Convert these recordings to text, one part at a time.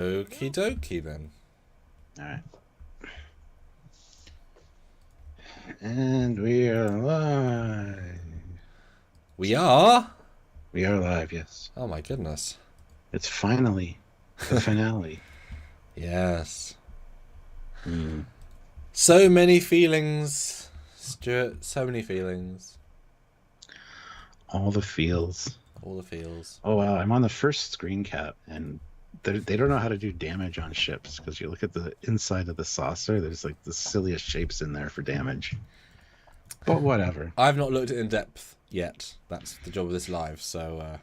Okie dokie then. All right. And we are live. We are? We are live, yes. Oh my goodness. It's finally the finale. Yes. Mm. So many feelings, Stuart. So many feelings. All the feels. All the feels. Oh, wow. I'm on the first screen cap, and they don't know how to do damage on ships, because you look at the inside of the saucer, there's like the silliest shapes in there for damage. But whatever. I've not looked at it in depth yet. That's the job of this live, so...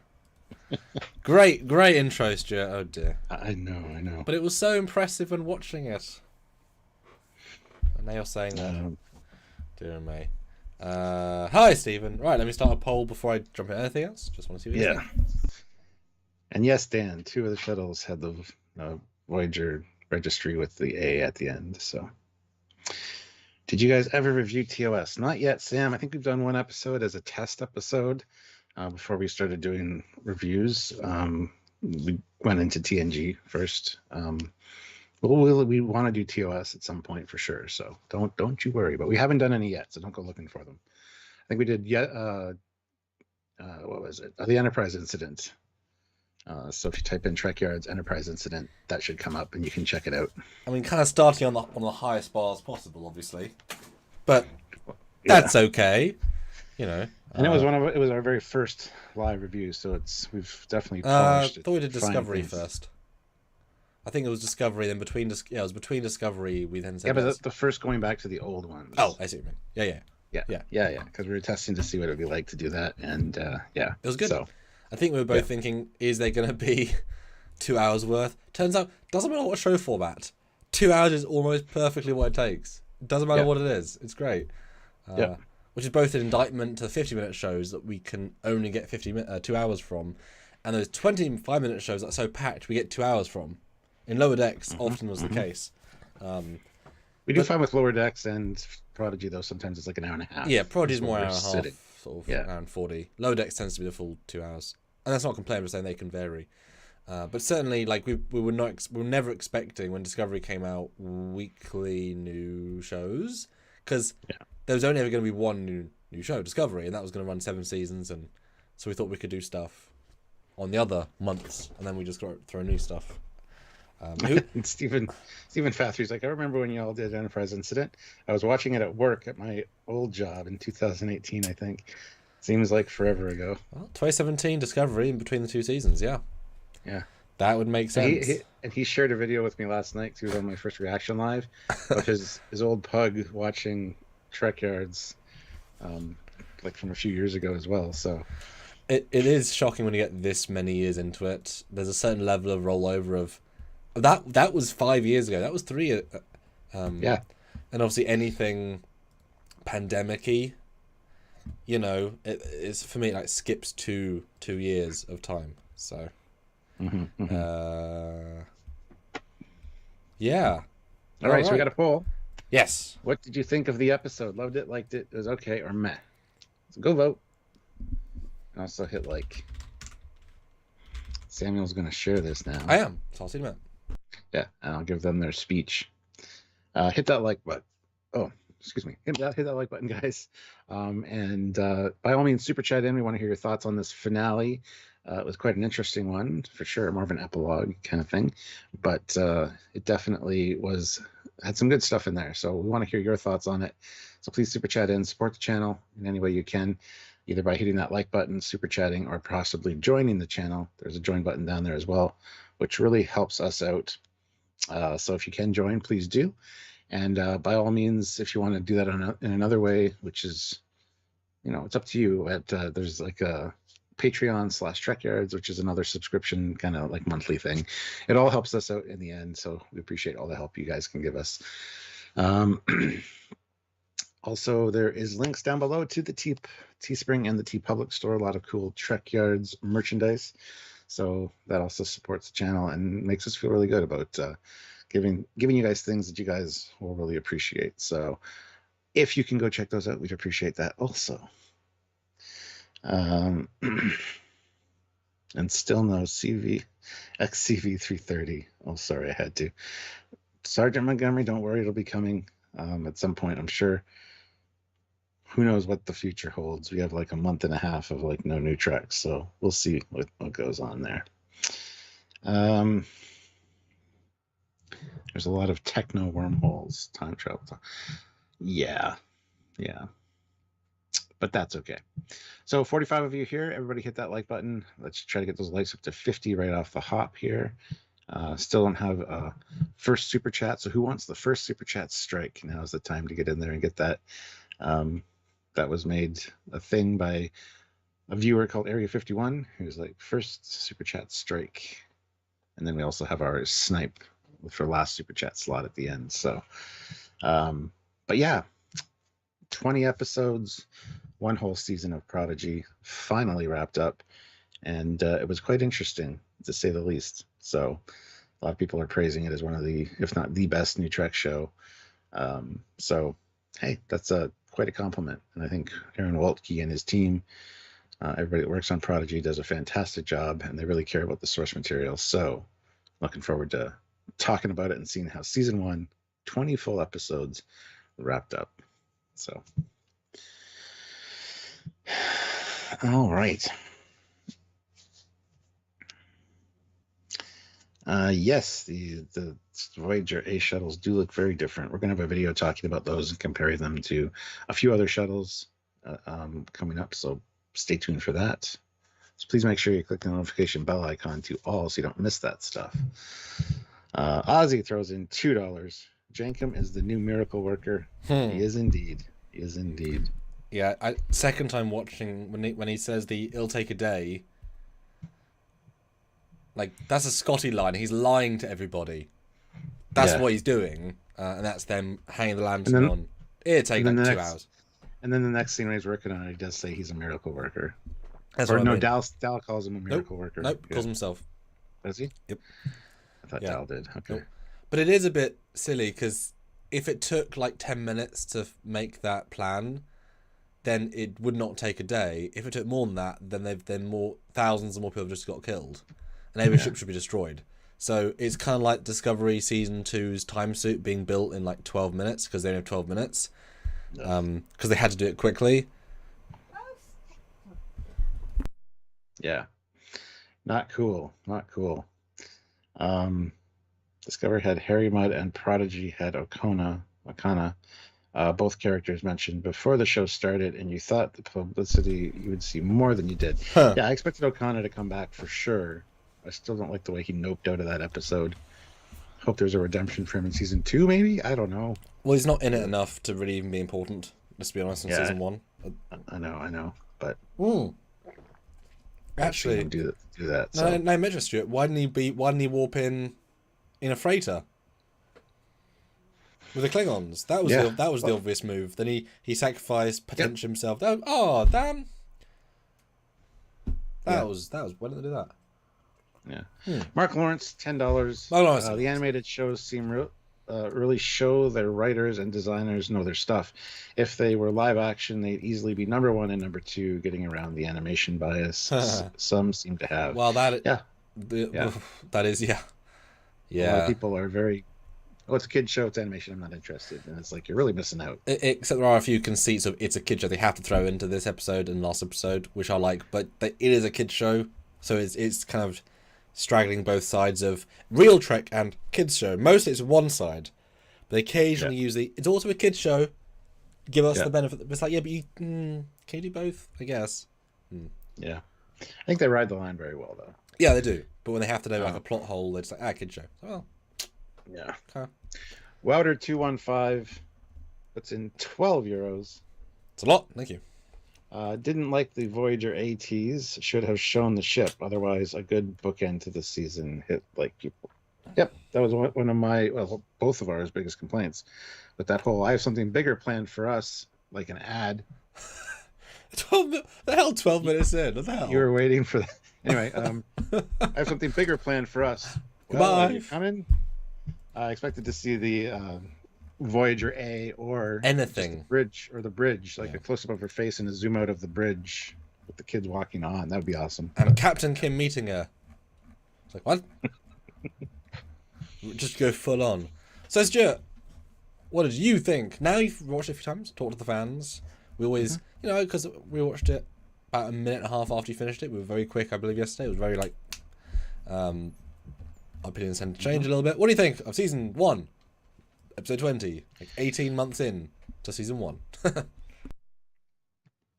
Great intro, Stuart. Oh dear. I know. But it was so impressive when watching it. And now you're saying that. Dear me. Hi, Stephen. Right, let me start a poll before I jump into anything else. Just want to see what you think. And yes, Dan, 2 of the shuttles had the Voyager registry with the A at the end. So, did you guys ever review TOS? Not yet, Sam. I think we've done one episode as a test episode before we started doing reviews. We went into TNG first. We want to do TOS at some point for sure. So don't you worry. But we haven't done any yet, so don't go looking for them. I think we did what was it? The Enterprise incident. So if you type in Trekyards Enterprise incident, that should come up and you can check it out. I mean, kind of starting on the highest bars possible, obviously, but that's okay, you know. And it was our very first live review, so we've definitely polished it. I thought we did Discovery first. I think it was Discovery, then it was between Discovery we then said. Yeah, but the first going back to the old ones. Oh, I see what you mean. Yeah. Because we were testing to see what it would be like to do that, and it was good. So, I think we were both thinking, is there going to be 2 hours worth? Turns out, doesn't matter what show format. 2 hours is almost perfectly what it takes. Doesn't matter what it is. It's great. Which is both an indictment to the 50-minute shows that we can only get 2 hours from, and those 25-minute shows that are so packed we get 2 hours from. In Lower Decks, often was the case. We do fine with Lower Decks and Prodigy, though. Sometimes it's like an hour and a half. Yeah, Prodigy's more an hour and a half, sitting. sort of hour and 40. Lower Decks tends to be the full 2 hours. And that's not a complaint, I'm saying they can vary. But certainly, like we were never expecting when Discovery came out weekly new shows, because there was only ever going to be one new show, Discovery, and that was going to run 7 seasons, and so we thought we could do stuff on the other months, and then we just throw new stuff. Stephen Fathry's like, I remember when y'all did Enterprise Incident. I was watching it at work at my old job in 2018, I think. Seems like forever ago. Well, 2017 Discovery in between the 2 seasons, yeah. That would make sense. He shared a video with me last night, because he was on my first reaction live, of his old pug watching Trekyards, like from a few years ago as well. So it is shocking when you get this many years into it. There's a certain level of rollover of that was 5 years ago. That was 3. And obviously anything pandemic-y, you know, it's for me like skips two years of time. So yeah. All right, so we got a poll. Yes. What did you think of the episode? Loved it, liked it, it was okay, or meh? So go vote. And also hit like. Samuel's going to share this now. I am. So I'll see them out. Yeah, and I'll give them their speech. Hit that like button. Oh, excuse me. Hit that like button, guys. And by all means, super chat in. We want to hear your thoughts on this finale. It was quite an interesting one, for sure. More of an epilogue kind of thing. But it definitely had some good stuff in there. So we want to hear your thoughts on it. So please super chat in, support the channel in any way you can, either by hitting that like button, super chatting, or possibly joining the channel. There's a join button down there as well, which really helps us out. So if you can join, please do. And by all means, if you want to do that in another way, which is, it's up to you. There's like a Patreon/Trekyards, which is another subscription kind of like monthly thing. It all helps us out in the end. So we appreciate all the help you guys can give us. Also, there is links down below to the Teespring and the TeePublic store. A lot of cool Trekyards merchandise. So that also supports the channel and makes us feel really good about giving you guys things that you guys will really appreciate. So if you can go check those out, we'd appreciate that also. And And still no XCV-330. Oh, sorry, I had to. Sergeant Montgomery, don't worry, it'll be coming at some point, I'm sure. Who knows what the future holds? We have like a month and a half of like no new treks, so we'll see what goes on there. There's a lot of techno wormholes, time travel. Yeah. But that's okay. So 45 of you here, everybody hit that like button. Let's try to get those likes up to 50 right off the hop here. Still don't have a first super chat. So who wants the first super chat strike? Now is the time to get in there and get that. That was made a thing by a viewer called Area 51, who's like, first super chat strike. And then we also have our snipe for last super chat slot at the end. So, but yeah, 20 episodes, one whole season of Prodigy finally wrapped up. And it was quite interesting, to say the least. So a lot of people are praising it as one of the, if not the best new Trek show. So, hey, that's quite a compliment. And I think Aaron Waltke and his team, everybody that works on Prodigy, does a fantastic job, and they really care about the source material. So looking forward to talking about it and seeing how season 1, 20 full episodes, wrapped up. So, all right. Yes, the Voyager A shuttles do look very different. We're going to have a video talking about those and comparing them to a few other shuttles coming up, so stay tuned for that. So please make sure you click the notification bell icon to all so you don't miss that stuff. Ozzy throws in $2. Jankum is the new miracle worker. He is indeed. He is indeed. Yeah, second time watching when he says it'll take a day. Like, that's a Scotty line. He's lying to everybody. That's what he's doing, and that's them hanging the lantern on. It'll take like 2 hours. And then the next scene when he's working on it, he does say he's a miracle worker. That's or what no, I mean. Dal calls him a miracle worker. Nope, calls himself. Does he? Yep. I thought Dal did. Okay. Nope. But it is a bit silly, because if it took like 10 minutes to make that plan, then it would not take a day. If it took more than that, then thousands of more people just got killed. And every ship should be destroyed. So it's kind of like Discovery Season 2's time suit being built in like 12 minutes, because they only have 12 minutes. Because they had to do it quickly. Yeah. Not cool. Not cool. Discovery had Harry Mudd and Prodigy had Okana. Both characters mentioned before the show started, and you thought the publicity you would see more than you did. Huh. Yeah, I expected Okana to come back for sure. I still don't like the way he noped out of that episode. Hope there's a redemption for him in season 2, maybe? I don't know. Well, he's not in it enough to really even be important, let's be honest, in season 1. I know. But actually do that. No, Metro Stuart, why didn't he warp in a freighter with the Klingons? That was the obvious move. Then he sacrificed, potential himself. Damn. That was why didn't they do that? Yeah. Mark Lawrence, $10. The animated shows seem really show their writers and designers know their stuff. If they were live action, they'd easily be number 1 and number 2, getting around the animation bias some seem to have. Well, that is. A lot of people are very, it's a kid show, it's animation, I'm not interested. And it's like, you're really missing out. Except there are a few conceits of it's a kid show they have to throw into this episode and last episode, which I like, but it is a kid show, so it's kind of straggling both sides of real Trek and kids show. Mostly it's one side, but they occasionally use it's also a kids show, give us the benefit. It's like, but can you do both? I guess. Yeah, I think they ride the line very well, though. Yeah, they do. But when they have to do like a plot hole, it's like, kids show. Well, yeah. Okay. Wouter215 puts in €12. It's a lot. Thank you. Didn't like the Voyager A tease. Should have shown the ship. Otherwise, a good bookend to the season. Hit like people. Yep, that was one of my, both of ours biggest complaints. But that whole, I have something bigger planned for us, like an ad. 12 minutes in. What the hell? You were waiting for that. Anyway, I have something bigger planned for us. Goodbye. Are you coming? I expected to see the Voyager A or anything, the bridge, like a close up of her face and a zoom out of the bridge with the kids walking on. That would be awesome. And Captain Kim meeting her. It's like, what? Just go full on. So, Stuart, what did you think? Now you've watched it a few times, talked to the fans. We always, you know, because we watched it about a minute and a half after you finished it. We were very quick, I believe, yesterday. It was very, like, our opinions tend to change a little bit. What do you think of season 1, episode 20, like 18 months in to season 1?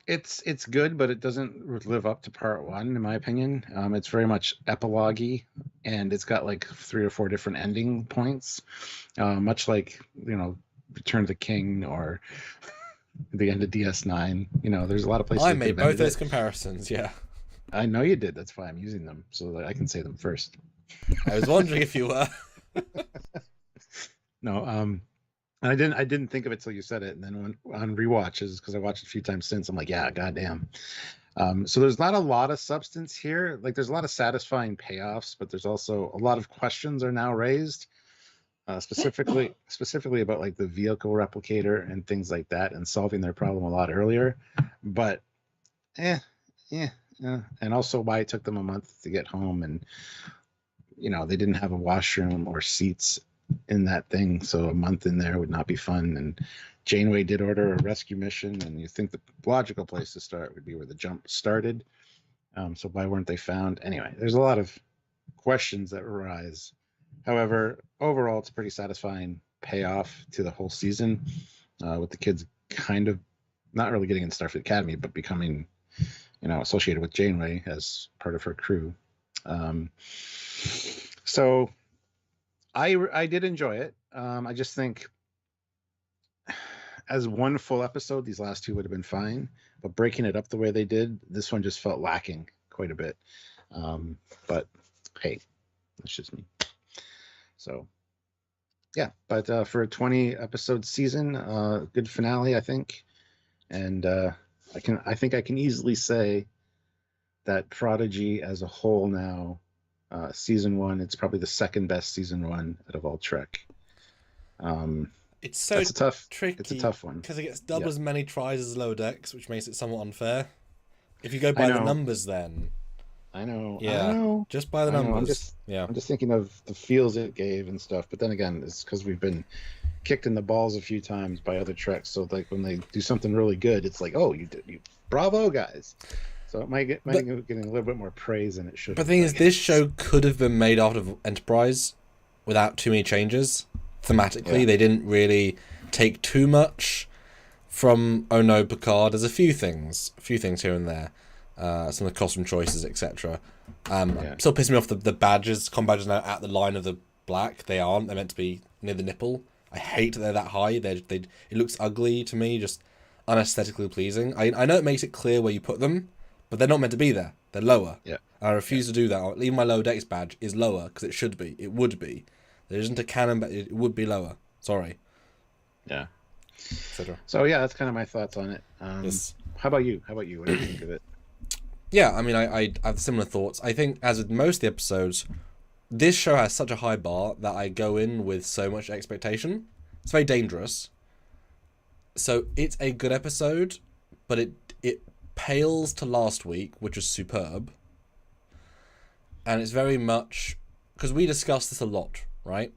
It's good, but it doesn't live up to part 1, in my opinion. It's very much epilogue-y, and it's got like 3 or 4 different ending points, much like, you know, Return of the King or the end of DS9. You know, there's a lot of places. I made both those comparisons. Yeah, I know you did. That's why I'm using them, so that I can say them first. I was wondering if you were. No, I didn't think of it till you said it, and then on rewatches, because I watched it a few times since, I'm like, yeah, goddamn. So there's not a lot of substance here. Like, there's a lot of satisfying payoffs, but there's also a lot of questions are now raised, specifically about like the vehicle replicator and things like that, and solving their problem a lot earlier. But, and also why it took them a month to get home, and you know, they didn't have a washroom or seats in that thing, so a month in there would not be fun. And Janeway did order a rescue mission, and you think the logical place to start would be where the jump started. So why weren't they found? Anyway, there's a lot of questions that arise. However, overall, it's a pretty satisfying payoff to the whole season, with the kids kind of not really getting in Starfleet Academy, but becoming, you know, associated with Janeway as part of her crew. So I did enjoy it. I just think as one full episode, these last 2 would have been fine, but breaking it up the way they did, this one just felt lacking quite a bit. But hey, that's just me. So yeah, but for a 20 episode season, good finale, I think. And I think I can easily say that Prodigy as a whole now, season 1, it's probably the second best season 1 out of all Trek. It's so tricky. It's a tough one because it gets double as many tries as Lower Decks, which makes it somewhat unfair. If you go by the numbers, then I know. Just by the numbers. I'm just thinking of the feels it gave and stuff. But then again, it's because we've been kicked in the balls a few times by other Treks. So like when they do something really good, it's like, oh, you bravo, guys. So it might get getting a little bit more praise than it should. But the thing is, this show could have been made out of Enterprise without too many changes. Thematically, they didn't really take too much from Oh No, Picard. There's a few things here and there. Some of the costume choices, etc. Still pissing me off the badges. Com badges now at the line of the black. They aren't. They're meant to be near the nipple. I hate that they're that high. It looks ugly to me, just unaesthetically pleasing. I know it makes it clear where you put them, but they're not meant to be there. They're lower. Yeah. I refuse to do that. Even my Lower Decks badge is lower because it should be. It would be. There isn't a canon, but it would be lower. Sorry. Yeah. Etc. So yeah, that's kind of my thoughts on it. Yes. How about you? What do you think of it? Yeah, I mean, I have similar thoughts. I think, as with most of the episodes, this show has such a high bar that I go in with so much expectation. It's very dangerous. So it's a good episode, but it pales to last week, which was superb. And it's very much... Because we discussed this a lot, right?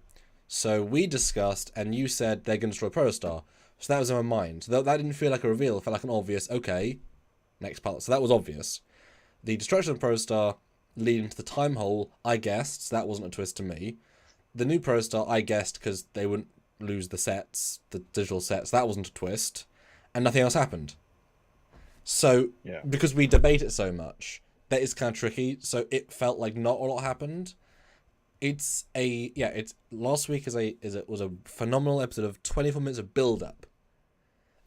So we discussed, and you said they're going to destroy Protostar. So that was in my mind. So that didn't feel like a reveal. It felt like an obvious, okay, next part. So that was obvious. The destruction of Protostar leading to the time hole, I guessed. So that wasn't a twist to me. The new Protostar, I guessed because they wouldn't lose the sets, the digital sets. That wasn't a twist. And nothing else happened. So, because we debate it so much, that is kind of tricky. So it felt like not a lot happened. It's last week was a phenomenal episode of 24 minutes of build up.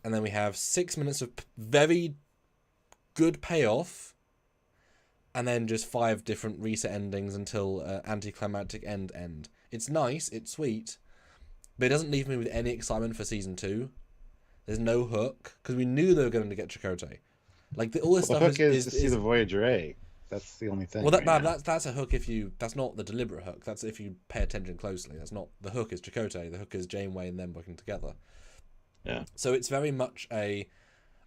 And then we have 6 minutes of very good payoff. And then just 5 different reset endings until anticlimactic end. It's nice, it's sweet, but it doesn't leave me with any excitement for season 2. There's no hook, because we knew they were going to get Chakotay. Like all this stuff the hook is to see the Voyager A. That's the only thing. Well, that's a hook if you. That's not the deliberate hook. That's if you pay attention closely. That's not the hook. Is Chakotay. The hook is Janeway and them working together. Yeah. So it's very much a.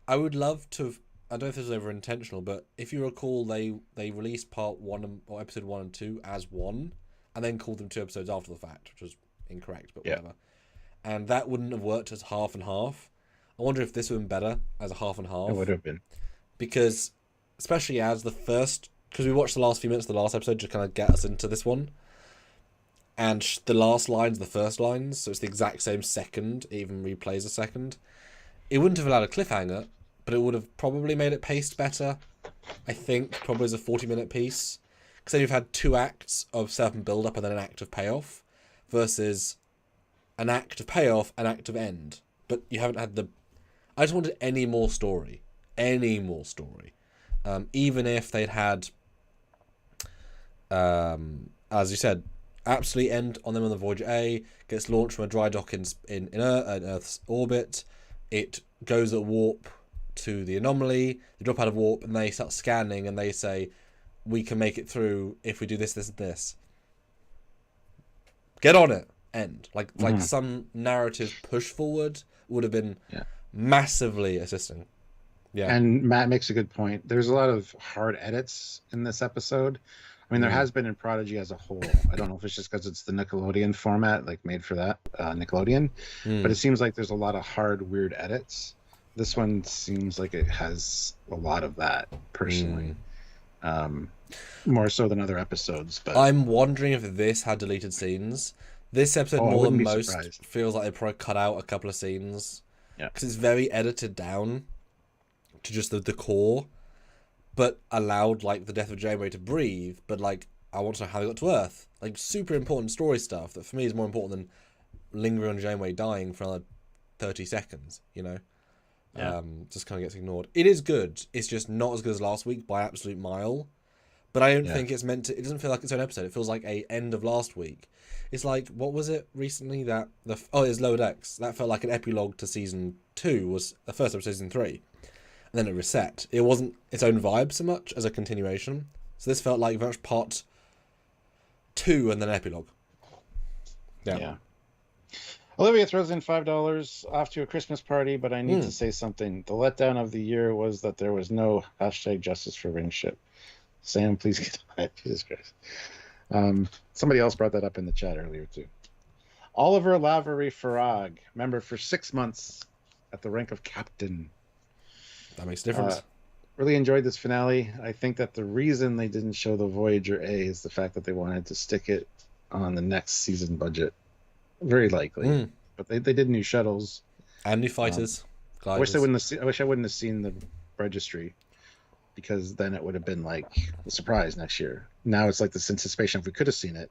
I would love to I don't know if this was ever intentional, but if you recall, they released part 1 or episode 1 and 2 as one, and then called them 2 episodes after the fact, which was incorrect, but whatever. And that wouldn't have worked as half and half. I wonder if this would have been better as a half and half. It would have been. Because, especially as the first, because we watched the last few minutes of the last episode to kind of get us into this one. And the last line's the first lines, so it's the exact same second, it even replays a second. It wouldn't have allowed a cliffhanger, but it would have probably made it paced better. I think, probably as a 40-minute piece. Because then you've had 2 acts of setup and build-up and then an act of payoff, versus an act of payoff, an act of end. But you haven't had the... I just wanted any more story. Any more story. Even if they'd had, as you said, absolutely end on them on the Voyager A, gets launched from a dry dock in Earth's orbit. It goes at warp to the anomaly. They drop out of warp and they start scanning and they say, we can make it through if we do this, this, and this. Get on it. End. Like some narrative push forward would have been massively assisting. Yeah. And Matt makes a good point. There's a lot of hard edits in this episode. I mean, there has been in Prodigy as a whole. I don't know if it's just because it's the Nickelodeon format, like made for that Nickelodeon. But it seems like there's a lot of hard, weird edits. This one seems like it has a lot of that, personally. More so than other episodes. But I'm wondering if this had deleted scenes. This episode, more than most, feels like they probably cut out a couple of scenes. Yeah. Because it's very edited down to just the core, but allowed like the death of Janeway to breathe. But like, I want to know how they got to Earth. Like, super important story stuff that for me is more important than lingering on Janeway dying for another 30 seconds. You know, just kind of gets ignored. It is good. It's just not as good as last week by absolute mile. But I don't think it's meant to. It doesn't feel like its own episode. It feels like a end of last week. It's like, what was it recently that it was Lower Decks. That felt like an epilogue to season 2. Was the first episode of season 3. And then it reset. It wasn't its own vibe so much as a continuation. So this felt like very much part 2 and then epilogue. Yeah. Olivia throws in $5 off to a Christmas party, but I need to say something. The letdown of the year was that there was no #justice for Ringship. Sam, please get on it. Jesus Christ. Somebody else brought that up in the chat earlier too. Oliver Lavery Farag, member for 6 months at the rank of captain. That makes a difference. Really enjoyed this finale. I think that the reason they didn't show the Voyager A is the fact that they wanted to stick it on the next season budget. Very likely. But they did new shuttles. And new fighters. I wish I wouldn't have seen the registry, because then it would have been like a surprise next year. Now it's like this anticipation. If we could have seen it,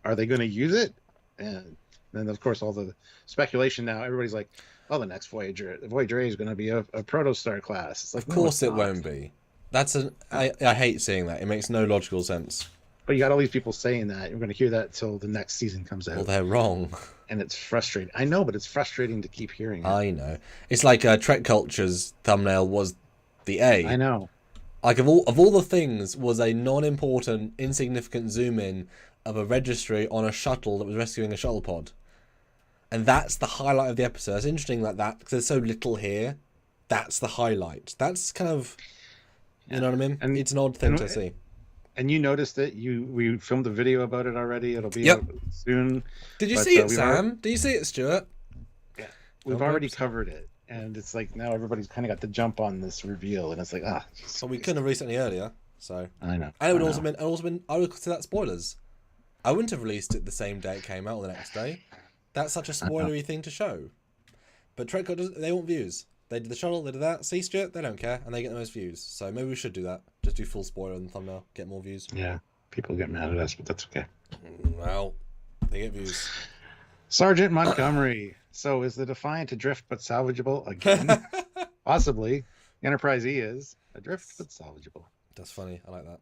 are they going to use it? And then, of course, all the speculation now, everybody's like, oh, the next Voyager A is going to be a Protostar class. It's like, of course it won't be. I hate seeing that. It makes no logical sense. But you got all these people saying that. You're going to hear that till the next season comes out. Well, they're wrong. And it's frustrating. I know, but it's frustrating to keep hearing it. I know. It's like Trek Culture's thumbnail was the A. I know. Like, of all the things, was a non-important, insignificant zoom-in of a registry on a shuttle that was rescuing a shuttle pod. And that's the highlight of the episode. It's interesting like that, because there's so little here. That's the highlight. That's kind of, you know what I mean? And it's an odd thing to see. And you noticed it. We filmed a video about it already. It'll be out soon. Did you see it, Sam? Did you see it, Stuart? Yeah. We've already covered it. And it's like now everybody's kind of got to jump on this reveal. And it's like, Well, we couldn't have released it any earlier. So I know. And it would also been, I would consider that spoilers. I wouldn't have released it the same day it came out or the next day. That's such a spoilery thing to show. But Trekyards, they want views. They did the shuttle, they did that. See, Stuart, they don't care, and they get the most views. So maybe we should do that. Just do full spoiler in the thumbnail, get more views. Yeah, people get mad at us, but that's okay. Well, they get views. Sergeant Montgomery. So is the Defiant adrift but salvageable again? Possibly. The Enterprise E is adrift but salvageable. That's funny. I like that.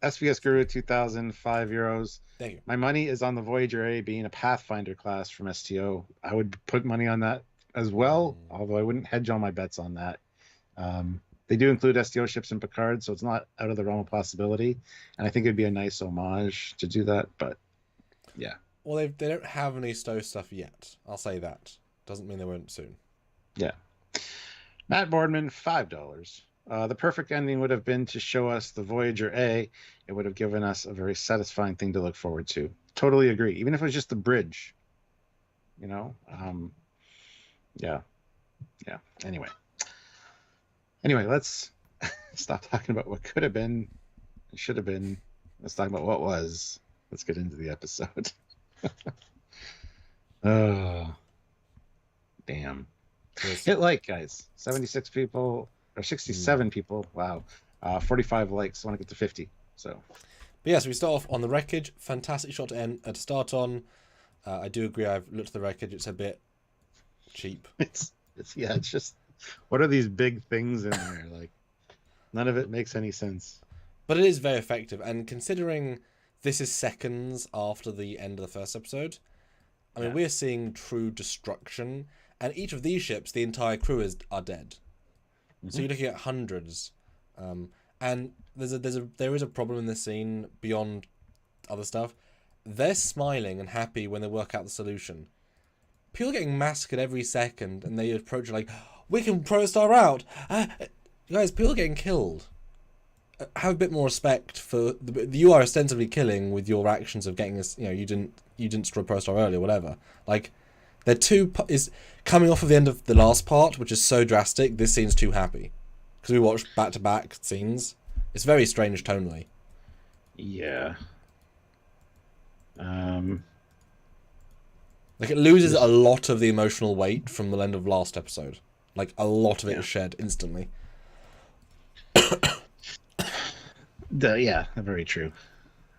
SVS Guru 2000, €5. Thank you. My money is on the Voyager A being a Pathfinder class from STO. I would put money on that as well, although I wouldn't hedge all my bets on that. They do include STO ships in Picard, so it's not out of the realm of possibility. And I think it'd be a nice homage to do that, but yeah. Well, they don't have any STO stuff yet. I'll say that. Doesn't mean they won't soon. Yeah. Matt Boardman, $5. The perfect ending would have been to show us the Voyager A. It would have given us a very satisfying thing to look forward to. Totally agree. Even if it was just the bridge, you know. Yeah, yeah. Anyway, let's stop talking about what could have been, should have been. Let's talk about what was. Let's get into the episode. Oh, damn. Hit like, guys. 76 people or 67 people. Wow. 45 likes. I want to get to 50. So. But yeah, so we start off on the wreckage. Fantastic shot to start on. I do agree. I've looked at the wreckage. It's a bit cheap. It's just, what are these big things in there? Like, none of it makes any sense. But it is very effective, and considering this is seconds after the end of the first episode, I mean, we're seeing true destruction, and each of these ships, the entire crew are dead. Mm-hmm. So you're looking at hundreds, and there is a problem in this scene beyond other stuff. They're smiling and happy when they work out the solution. People are getting massacred every second, and they approach it like, we can Protostar out. Guys, people are getting killed. Have a bit more respect for you are ostensibly killing with your actions of getting us. You know, you didn't destroy Protostar earlier, whatever. Like, they're is coming off of the end of the last part, which is so drastic. This scene's too happy because we watched back-to-back scenes. It's very strange tonally. Yeah. Like, it loses a lot of the emotional weight from the end of last episode. Like, a lot of it is shed instantly. Very true.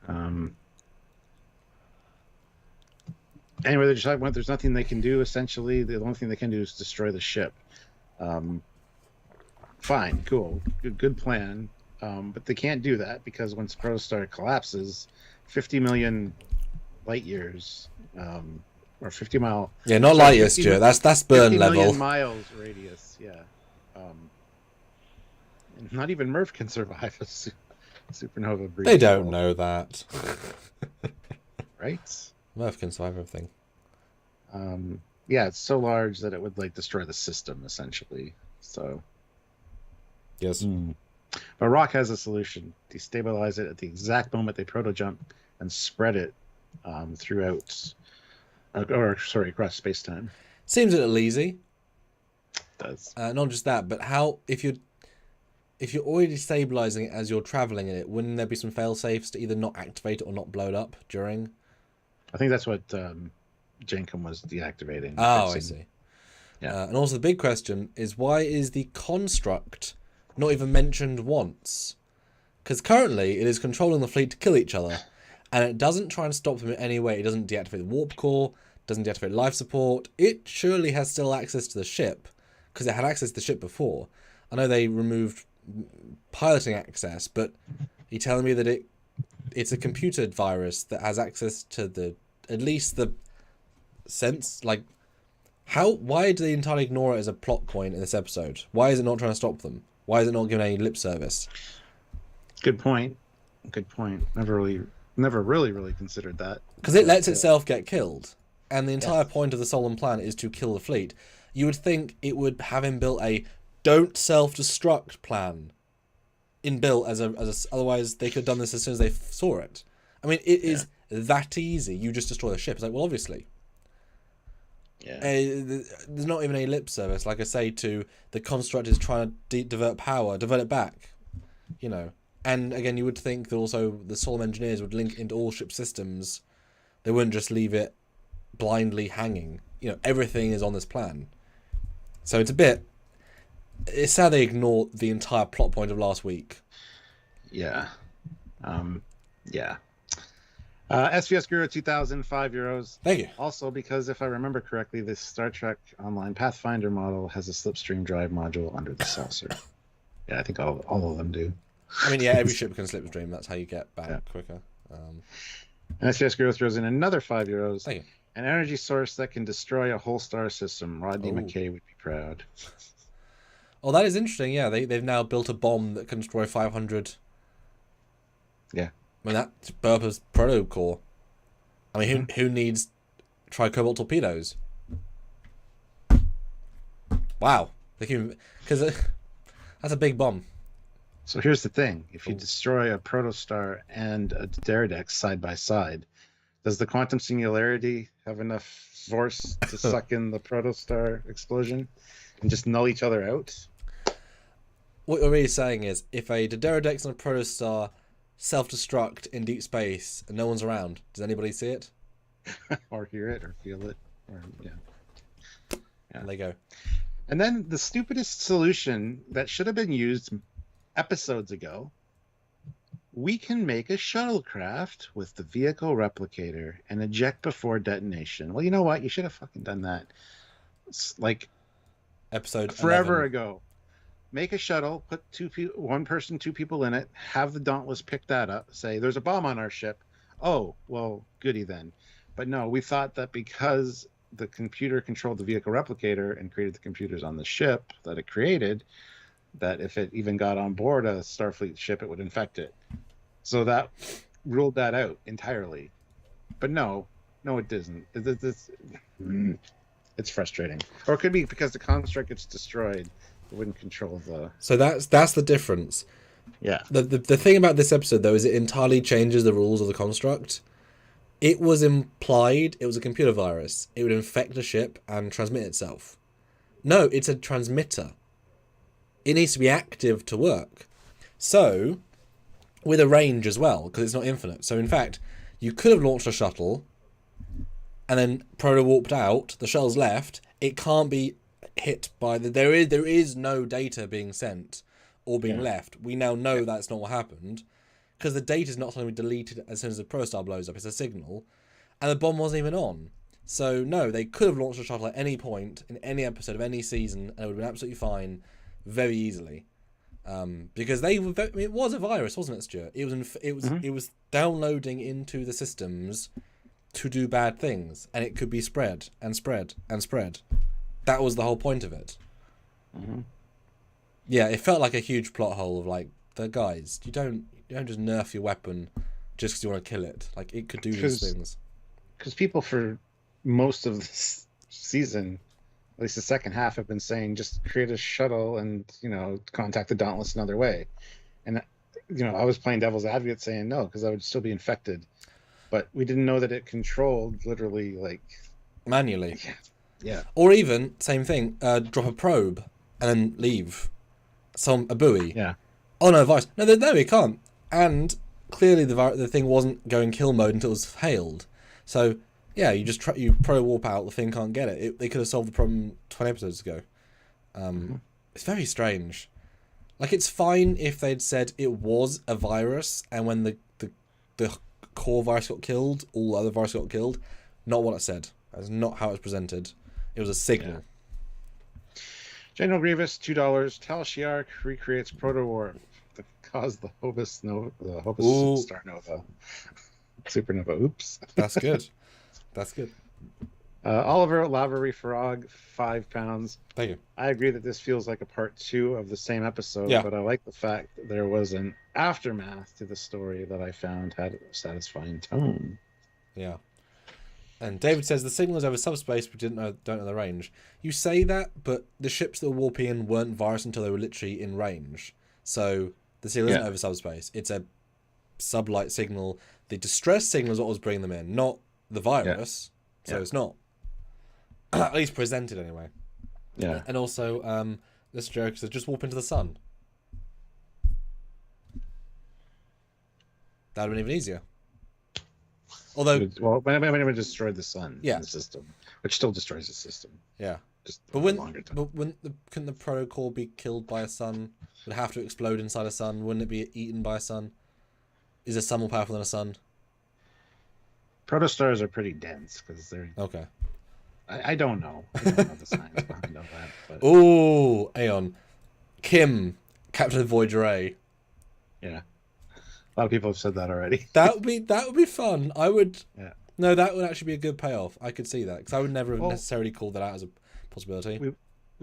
Anyway, they're just talking about there's nothing they can do. Essentially, the only thing they can do is destroy the ship. Fine, cool, good plan. But they can't do that because once Protostar collapses, 50 million light years, or 50 mile. Yeah, not light years, Stuart. That's burn 50 level. Million miles radius. Yeah. And not even Murph can survive a supernova breach. They don't know that. Right? Murph can survive everything. Yeah, it's so large that it would like destroy the system essentially. So. Yes. But Rock has a solution. Destabilize it at the exact moment they proto jump and spread it throughout, across space time. Seems a little easy. It does. Not just that, but how if you're already stabilizing it as you're traveling in it, wouldn't there be some fail safes to either not activate it or not blow it up during? I think that's what Jenkin was deactivating. Oh, I see. Yeah. And also the big question is, why is the construct not even mentioned once? Because currently it is controlling the fleet to kill each other, and it doesn't try and stop them in any way. It doesn't deactivate the warp core, doesn't deactivate life support. It surely has still access to the ship, because it had access to the ship before. I know they removed piloting access, but you're telling me that it's a computer virus that has access to at least the sense, like, why do they entirely ignore it as a plot point in this episode? Why is it not trying to stop them? Why is it not giving any lip service? Good point. Never really considered that. Because it lets itself get killed, and the entire point of the Solon plan is to kill the fleet. You would think it would have him built a don't self-destruct plan inbuilt as otherwise they could have done this as soon as they saw it. I mean, it is that easy. You just destroy the ship. It's like, well, obviously. Yeah. There's not even any lip service. Like I say, to the construct is trying to divert power, divert it back. You know. And again, you would think that also the Solom engineers would link into all ship systems. They wouldn't just leave it blindly hanging. You know, everything is on this plan. So it's sad they ignore the entire plot point of last week. Yeah. SVS Guru 2000, €5. Thank you. Also, because if I remember correctly, this Star Trek Online Pathfinder model has a slipstream drive module under the saucer. Yeah, I think all of them do. I mean, yeah, every ship can slipstream. That's how you get back quicker. And SVS Guru throws in another €5. Thank you. An energy source that can destroy a whole star system. Rodney McKay would be proud. Oh, that is interesting. Yeah, they've now built a bomb that can destroy 500. Yeah. I mean, that's Burpa's proto core. I mean, who needs tricobalt torpedoes? Wow. Because that's a big bomb. So here's the thing: if you destroy a protostar and a Deredex side by side, does the quantum singularity have enough force to suck in the protostar explosion and just null each other out? What you're really saying is, if a Deredex and a protostar self-destruct in deep space and no one's around, does anybody see it? Or hear it, or feel it, or yeah. There they go. And then the stupidest solution that should have been used episodes ago: we can make a shuttlecraft with the vehicle replicator and eject before detonation. Well, you know what? You should have fucking done that. It's like episode forever 11. ago. Make a shuttle, put one person, two people in it, have the Dauntless pick that up, say, there's a bomb on our ship. Oh, well, goody then. But no, we thought that because the computer controlled the vehicle replicator and created the computers on the ship that it created, that if it even got on board a Starfleet ship, it would infect it. So that ruled that out entirely. But no, it doesn't. It's frustrating. Or it could be because the construct gets destroyed. It wouldn't control the... So that's the difference. Yeah. The thing about this episode, though, is it entirely changes the rules of the construct. It was implied it was a computer virus. It would infect a ship and transmit itself. No, it's a transmitter. It needs to be active to work. So, with a range as well, because it's not infinite. So, in fact, you could have launched a shuttle, and then Proto warped out, the shuttle's left, it can't be hit by the... There is no data being sent or being left. We now know that's not what happened, because the data is not something we deleted as soon as the Protostar blows up. It's a signal, and the bomb wasn't even on. So, no, they could have launched a shuttle at any point in any episode of any season, and it would have been absolutely fine very easily. Because it was a virus, wasn't it, Stuart? It was downloading into the systems to do bad things, and it could be spread and spread and spread. That was the whole point of it. Mm-hmm. Yeah, it felt like a huge plot hole of like, the guys, you don't just nerf your weapon just because you want to kill it. Like, it could do these things. Because people for most of this season, at least the second half, have been saying just create a shuttle and, contact the Dauntless another way. And, I was playing devil's advocate saying no, because I would still be infected. But we didn't know that it controlled literally, like... manually. Yeah. Or even, same thing, drop a probe and then leave. A buoy. Yeah. Oh, no, virus. No, it can't. And clearly the thing wasn't going kill mode until it was hailed. So... yeah, you just you pro warp out, the thing can't get it. They could have solved the problem 20 episodes ago. It's very strange. Like, it's fine if they'd said it was a virus, and when the core virus got killed, all the other viruses got killed. Not what it said. That's not how it was presented. It was a signal. Yeah. General Grievous, $2. Tal Shiar recreates Proto War to cause the Hobus Starnova. Supernova. Oops. That's good. That's good. Oliver Lavery Farag, £5. Thank you. I agree that this feels like a part 2 of the same episode, but I like the fact that there was an aftermath to the story that I found had a satisfying tone. Yeah. And David says the signal is over subspace, but don't know the range. You say that, but the ships that were warping in weren't virus until they were literally in range. So the signal isn't over subspace. It's a sublight signal. The distress signal is what was bringing them in, not the virus. So it's not. At least presented anyway. Yeah. And also, this joke says just warp into the sun. That would have been even easier. Although, when it destroyed the sun in the system, which still destroys the system. Yeah. Just couldn't the protocol be killed by a sun? Would it have to explode inside a sun? Wouldn't it be eaten by a sun? Is a sun more powerful than a sun? Protostars are pretty dense because they're okay. I don't know. I don't know the science behind all that. But... oh, Aeon, Kim, Captain of Voyager A. Yeah, a lot of people have said that already. that would be fun. I would. Yeah. No, that would actually be a good payoff. I could see that because I would never have necessarily called that out as a possibility. We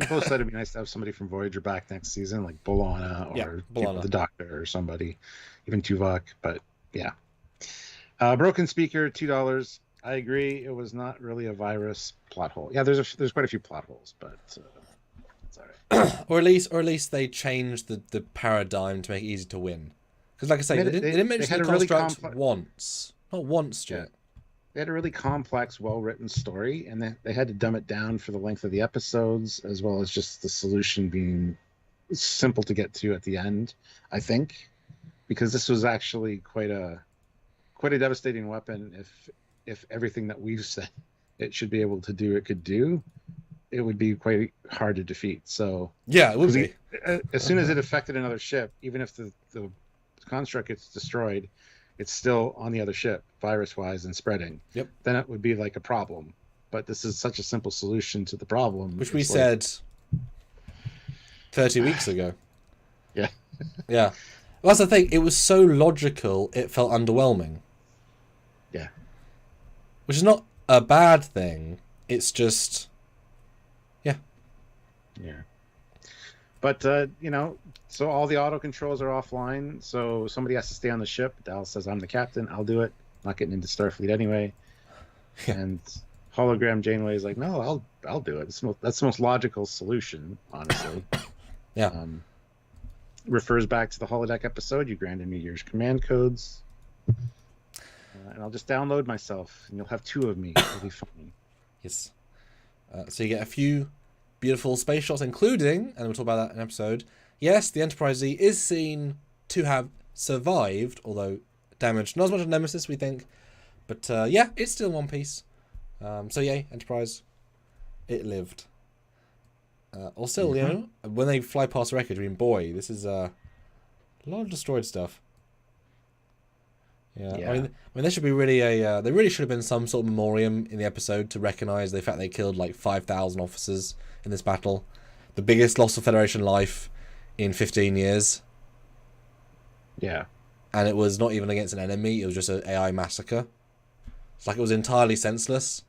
both said it'd be nice to have somebody from Voyager back next season, like Bolana or the Doctor or somebody, even Tuvok. But yeah. Broken Speaker, $2. I agree. It was not really a virus plot hole. Yeah, there's quite a few plot holes, but It's all right. or at least they changed the paradigm to make it easy to win. Because, like I say, they didn't mention the construct once. Not once, Stuart. Yeah. They had a really complex, well-written story, and they had to dumb it down for the length of the episodes, as well as just the solution being simple to get to at the end, I think. Because this was actually quite a devastating weapon. If everything that we've said it should be able to do, it could do, it would be quite hard to defeat. So yeah, it would be. As soon as it affected another ship, even if the construct gets destroyed, it's still on the other ship, virus-wise and spreading. Yep. Then it would be like a problem. But this is such a simple solution to the problem, which we said 30 weeks ago. Yeah. Yeah. Well, that's the thing. It was so logical, it felt underwhelming. Yeah. Which is not a bad thing. It's just... Yeah. Yeah. But, so all the auto controls are offline, so somebody has to stay on the ship. Dallas says, I'm the captain, I'll do it. I'm not getting into Starfleet anyway. Yeah. And Hologram Janeway is like, no, I'll do it. That's the most logical solution, honestly. Yeah. Refers back to the holodeck episode. You granted me your command codes, and I'll just download myself, and you'll have two of me. It'll be fun. Yes. So you get a few beautiful space shots, including, and we'll talk about that in an episode. Yes, the Enterprise Z is seen to have survived, although damaged not as much as Nemesis, we think. But yeah, it's still in one piece. So yeah, Enterprise, it lived. Or still, you know, when they fly past the wreckage, I mean, boy, this is a lot of destroyed stuff. Yeah. I mean, there should be really there really should have been some sort of memoriam in the episode to recognise the fact they killed like 5,000 officers in this battle, the biggest loss of Federation life in 15 years. Yeah. And it was not even against an enemy; it was just an AI massacre. It's like it was entirely senseless.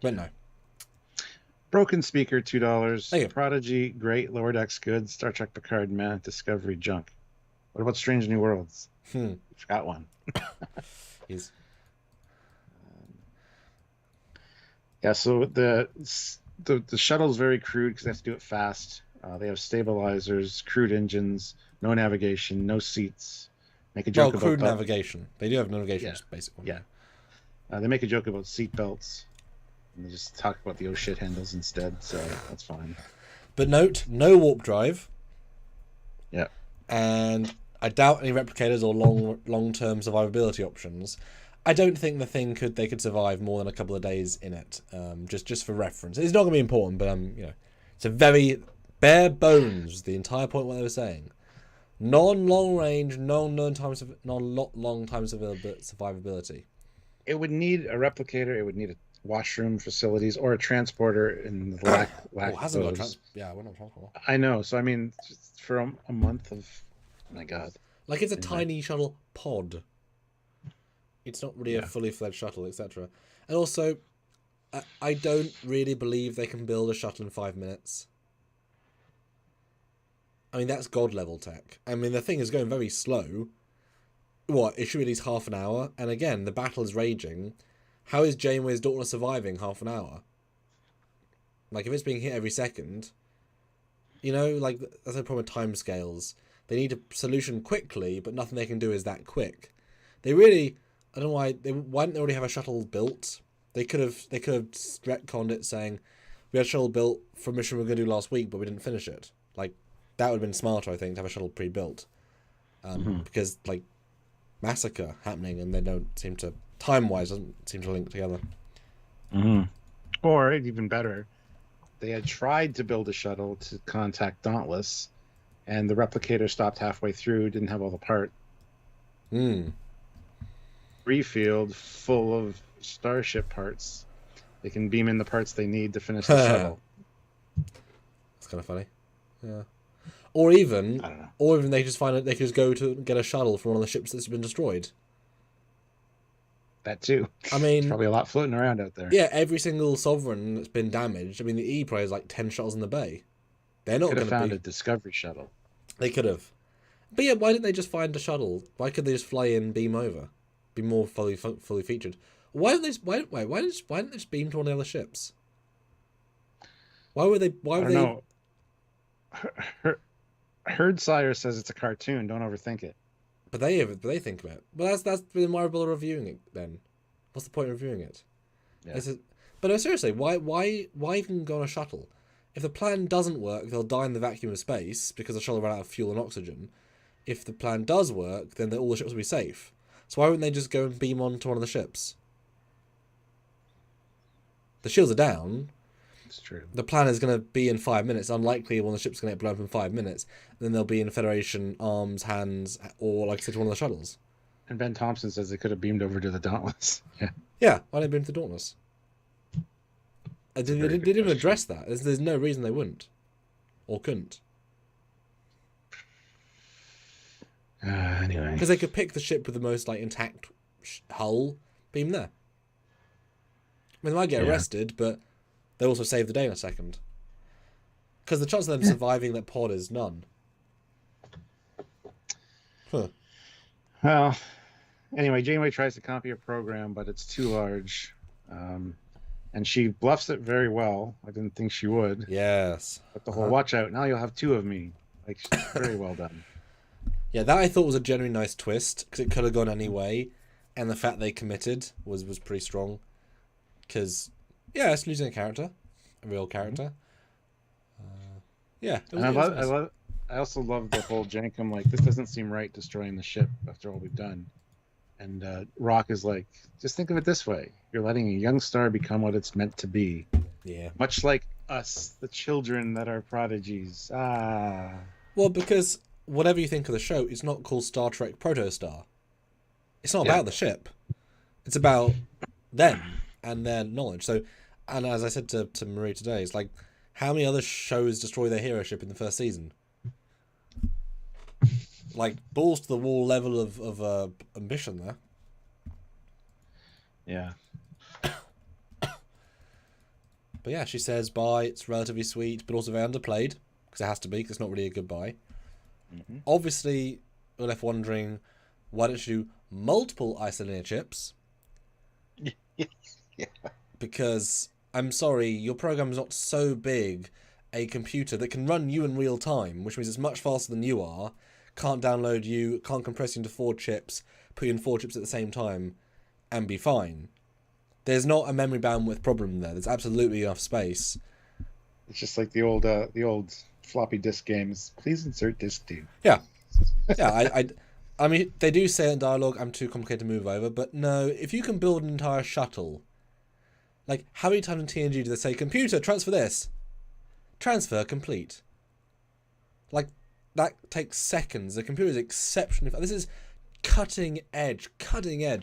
But no. Broken speaker, $2. Prodigy, great. Lower Decks, good. Star Trek Picard, meh. Discovery, junk. What about Strange New Worlds? Got one. He's... Yeah, so the shuttle's very crude because they have to do it fast. They have stabilizers, crude engines, no navigation, no seats. Make a joke about crude navigation. They do have navigation, yeah. Just basic one. Yeah. They make a joke about seat belts. And they just talk about the oh shit handles instead, so that's fine. But note, no warp drive. Yeah. And I doubt any replicators or long-term survivability options. I don't think they could survive more than a couple of days in it. Just for reference. It's not going to be important, but it's a very bare bones, the entire point of what they were saying. Non-long range, non-long time survivability. It would need a replicator, it would need a washroom facilities or a transporter in the lack it hasn't got we're not transporter. I know, so I mean, just for a month of, oh my god, like it's a tiny shuttle pod. It's not really a fully fledged shuttle, etc. And also, I don't really believe they can build a shuttle in 5 minutes. I mean, that's god level tech. I mean, the thing is going very slow. What, it should be at least half an hour, and again, the battle is raging. How is Janeway's daughter surviving half an hour? Like, if it's being hit every second, like, that's the problem with timescales. They need a solution quickly, but nothing they can do is that quick. They really, I don't know why didn't they already have a shuttle built? They could have retconned it saying, we had a shuttle built for a mission we were going to do last week, but we didn't finish it. Like, that would have been smarter, I think, to have a shuttle pre-built. Because, like, massacre happening, and they don't seem to... Time-wise, doesn't seem to link together. Or, even better, they had tried to build a shuttle to contact Dauntless, and the replicator stopped halfway through, didn't have all the parts. Refield full of starship parts. They can beam in the parts they need to finish the shuttle. That's kind of funny. Yeah. Or even they just find out they could just go to get a shuttle from one of the ships that's been destroyed. That too. I mean, there's probably a lot floating around out there. Yeah, every single Sovereign that's been damaged. I mean, the E probably has like 10 shuttles in the bay. They're not going to found a Discovery shuttle. They could have. But yeah, why didn't they just find a shuttle? Why could they just fly in, beam over, be more fully featured? Why didn't they just beam to one of the other ships? Why would they? Why I would don't they? know. Herdsire says it's a cartoon. Don't overthink it. But they think of it. Well, that's then why bother reviewing it then? What's the point of reviewing it? Yeah. But no, seriously, why even go on a shuttle? If the plan doesn't work, they'll die in the vacuum of space because the shuttle ran out of fuel and oxygen. If the plan does work, then all the ships will be safe. So why wouldn't they just go and beam onto one of the ships? The shields are down. It's true. The plan is going to be in 5 minutes. Unlikely one of the ships is going to get blown up in 5 minutes. Then they'll be in Federation arms, hands, or like I said, one of the shuttles. And Ben Thompson says they could have beamed over to the Dauntless. Yeah. Yeah, why didn't they beam to the Dauntless? They didn't even address that. There's no reason they wouldn't. Or couldn't. Anyway. Because they could pick the ship with the most like intact hull, beam there. I mean, they might get arrested, but they also save the day in a second. Because the chance of them surviving that pod is none. Huh. Well, anyway, Janeway tries to copy a program, but it's too large. And she bluffs it very well. I didn't think she would. Yes. But the whole watch out, now you'll have two of me. Like, very well done. Yeah, that I thought was a genuinely nice twist, because it could have gone any way. And the fact they committed was pretty strong. Because, yeah, it's losing a character. A real character. Yeah. I also love the whole Jankum, like, this doesn't seem right destroying the ship after all we've done. And Rock is like, just think of it this way. You're letting a young star become what it's meant to be. Yeah. Much like us, the children that are prodigies. Well, because whatever you think of the show, it's not called Star Trek Protostar. It's not about the ship. It's about them and their knowledge. So, and as I said to Marie today, it's like, how many other shows destroy their hero ship in the first season? Like, balls to the wall level of ambition there. Yeah. But yeah, she says bye. It's relatively sweet, but also very underplayed, because it has to be, because it's not really a goodbye. Mm-hmm. Obviously, we're left wondering, why don't you do multiple isolinear chips? Yeah. Because, I'm sorry, your program is not so big a computer that can run you in real time, which means it's much faster than you are, can't download you, can't compress you into 4 chips, put you in 4 chips at the same time, and be fine. There's not a memory bandwidth problem there. There's absolutely enough space. It's just like the old floppy disk games. Please insert disk 2. Yeah. Yeah, I mean, they do say in dialogue, I'm too complicated to move over, but no, if you can build an entire shuttle, like, how many times in TNG do they say, computer, transfer this? Transfer complete. Like, that takes seconds. The computer is exceptionally fast. This is cutting edge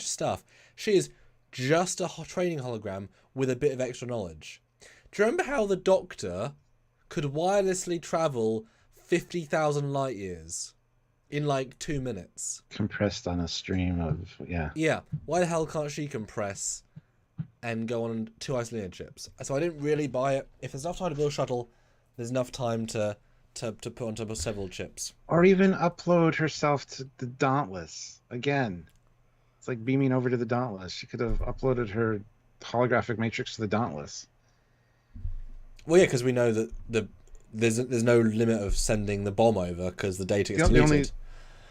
stuff. She is just a training hologram with a bit of extra knowledge. Do you remember how the Doctor could wirelessly travel 50,000 light years in like 2 minutes? Compressed on a stream of, Yeah. Why the hell can't she compress and go on 2 isolinear chips? So I didn't really buy it. If there's enough time to build a shuttle, there's enough time to put on top of several chips. Or even upload herself to the Dauntless. Again, it's like beaming over to the Dauntless. She could have uploaded her holographic matrix to the Dauntless. Well, yeah, because we know that there's no limit of sending the bomb over because the data gets deleted.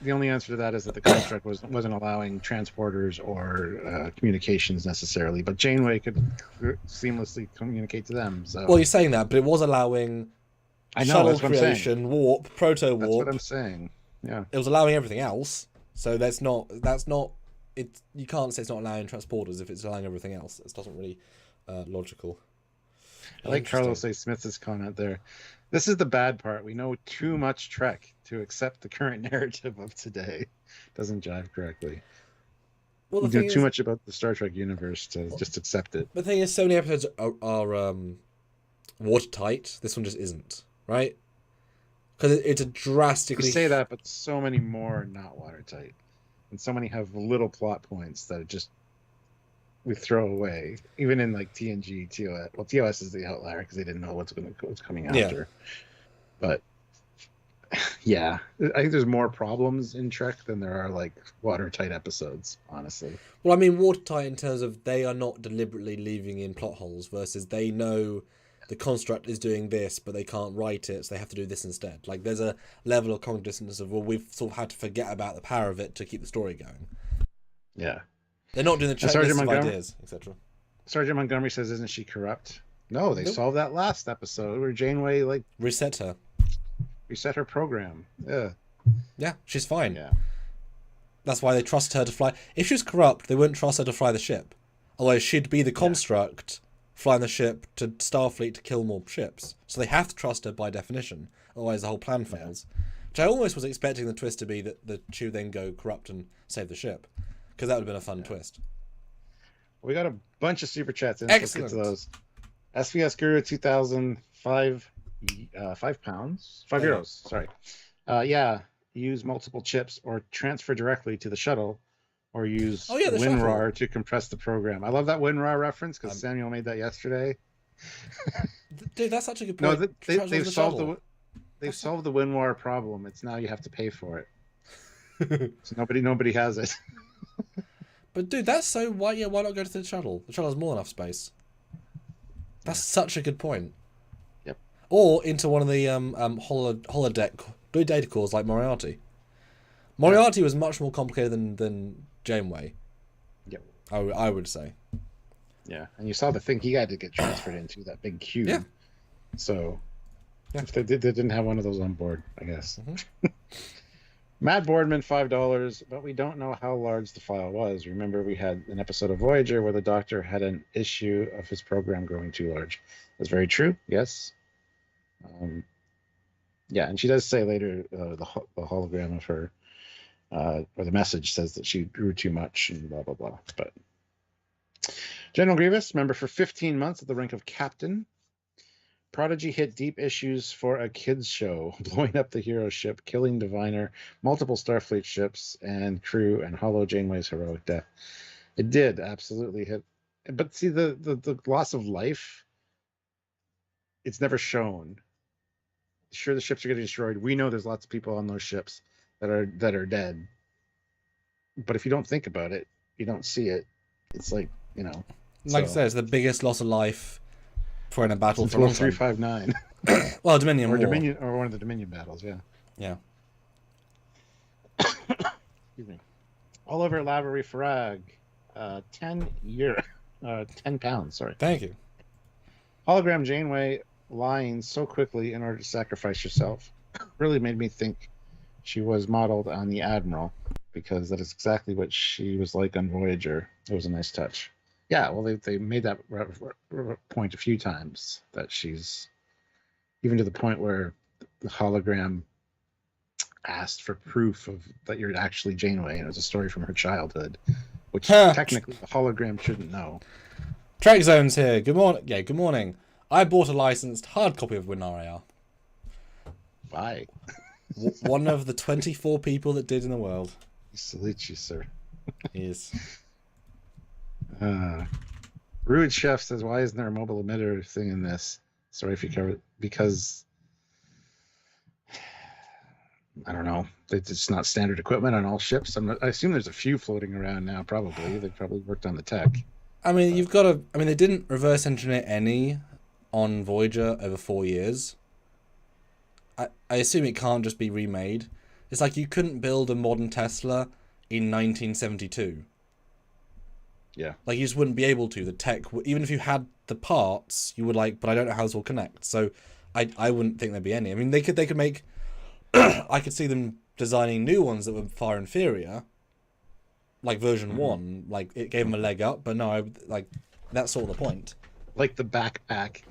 The only answer to that is that the construct wasn't allowing transporters or communications necessarily, but Janeway could seamlessly communicate to them. So. Well, you're saying that, but it was allowing shuttle creation, warp, proto-warp. That's what I'm saying. Yeah. It was allowing everything else, so that's not it. You can't say it's not allowing transporters if it's allowing everything else. It doesn't really logical. I like Carlos A. Smith's comment there. This is the bad part. We know too much Trek to accept the current narrative of today. Doesn't jive correctly. Well, we know too much about the Star Trek universe to just accept it. The thing is, so many episodes are watertight. This one just isn't, right? Because it's a drastically... You say that, but so many more are not watertight. And so many have little plot points that are just... we throw away. Even in like TNG, TOS. Well, TOS is the outlier because they didn't know what's coming after. Yeah. But yeah, I think there's more problems in Trek than there are like watertight episodes, honestly. Well, I mean watertight in terms of they are not deliberately leaving in plot holes versus they know the construct is doing this, but they can't write it, so they have to do this instead. Like, there's a level of cognitive dissonance of, well, we've sort of had to forget about the power of it to keep the story going. Yeah. They're not doing the checklist of ideas, etc. Sergeant Montgomery says, isn't she corrupt? No, they Nope. solved that last episode where Janeway, like... Reset her. Reset her program. Yeah. Yeah, she's fine. Yeah. That's why they trust her to fly. If she was corrupt, they wouldn't trust her to fly the ship. Otherwise, she'd be the construct flying the ship to Starfleet to kill more ships. So they have to trust her by definition. Otherwise, the whole plan fails. Which I almost was expecting the twist to be that she would then go corrupt and save the ship. Because that would have been a fun twist. We got a bunch of super chats in. Excellent. Let's get to those. SVS Guru 2005 £5. €5. Sorry. Yeah. Use multiple chips or transfer directly to the shuttle, or use WinRAR to compress the program. I love that WinRAR reference because Samuel made that yesterday. Dude, that's such a good point. No, they've solved the WinRAR problem. It's now you have to pay for it. So nobody has it. But dude, that's so why not go to the shuttle? The shuttle has more than enough space. That's such a good point. Yep. Or into one of the holodeck data cores like Moriarty. Moriarty was much more complicated than Janeway. Yep. I would say. Yeah, and you saw the thing he had to get transferred into, that big cube. Yeah. So if they didn't have one of those on board, I guess. Matt Boardman, $5, but we don't know how large the file was. Remember, we had an episode of Voyager where the Doctor had an issue of his program growing too large. That's very true, yes. Yeah, and she does say later the hologram of her, or the message says that she grew too much and blah, blah, blah. But General Grievous, member for 15 months at the rank of captain. Prodigy hit deep issues for a kids show, blowing up the hero ship, killing Diviner, multiple Starfleet ships and crew, and Hollow Janeway's heroic death. It did absolutely hit. But see, the loss of life, it's never shown. Sure, the ships are getting destroyed. We know there's lots of people on those ships that are dead. But if you don't think about it, you don't see it. It's like, Like I said, it's the biggest loss of life for in a battle since for a long time. 359. Well, Dominion War. Or one of the Dominion battles, yeah. Yeah. Excuse me. Oliver Lavery Farag, 10 pounds, sorry. Thank you. Hologram Janeway lying so quickly in order to sacrifice herself really made me think she was modeled on the Admiral, because that is exactly what she was like on Voyager. It was a nice touch. Yeah, well, they made that point a few times, that she's, even to the point where the hologram asked for proof of that you're actually Janeway, and it was a story from her childhood, which technically the hologram shouldn't know. Trek Zone's here. Good morning. Yeah, good morning. I bought a licensed hard copy of WinRAR A. Bye. One of the 24 people that did in the world. I salute you, sir. He is. Rude Chef says, why isn't there a mobile emitter thing in this? Sorry if you covered, because I don't know. It's not standard equipment on all ships. I assume there's a few floating around now, probably. They probably worked on the tech. I mean, they didn't reverse engineer any on Voyager over 4 years. I assume it can't just be remade. It's like you couldn't build a modern Tesla in 1972. Yeah. Like, you just wouldn't be able to. The tech, even if you had the parts, you would but I don't know how this will connect. So I wouldn't think there'd be any. I mean, they could make, I could see them designing new ones that were far inferior, like version 1, like it gave them a leg up, but no, that's sort of the point. Like the backpack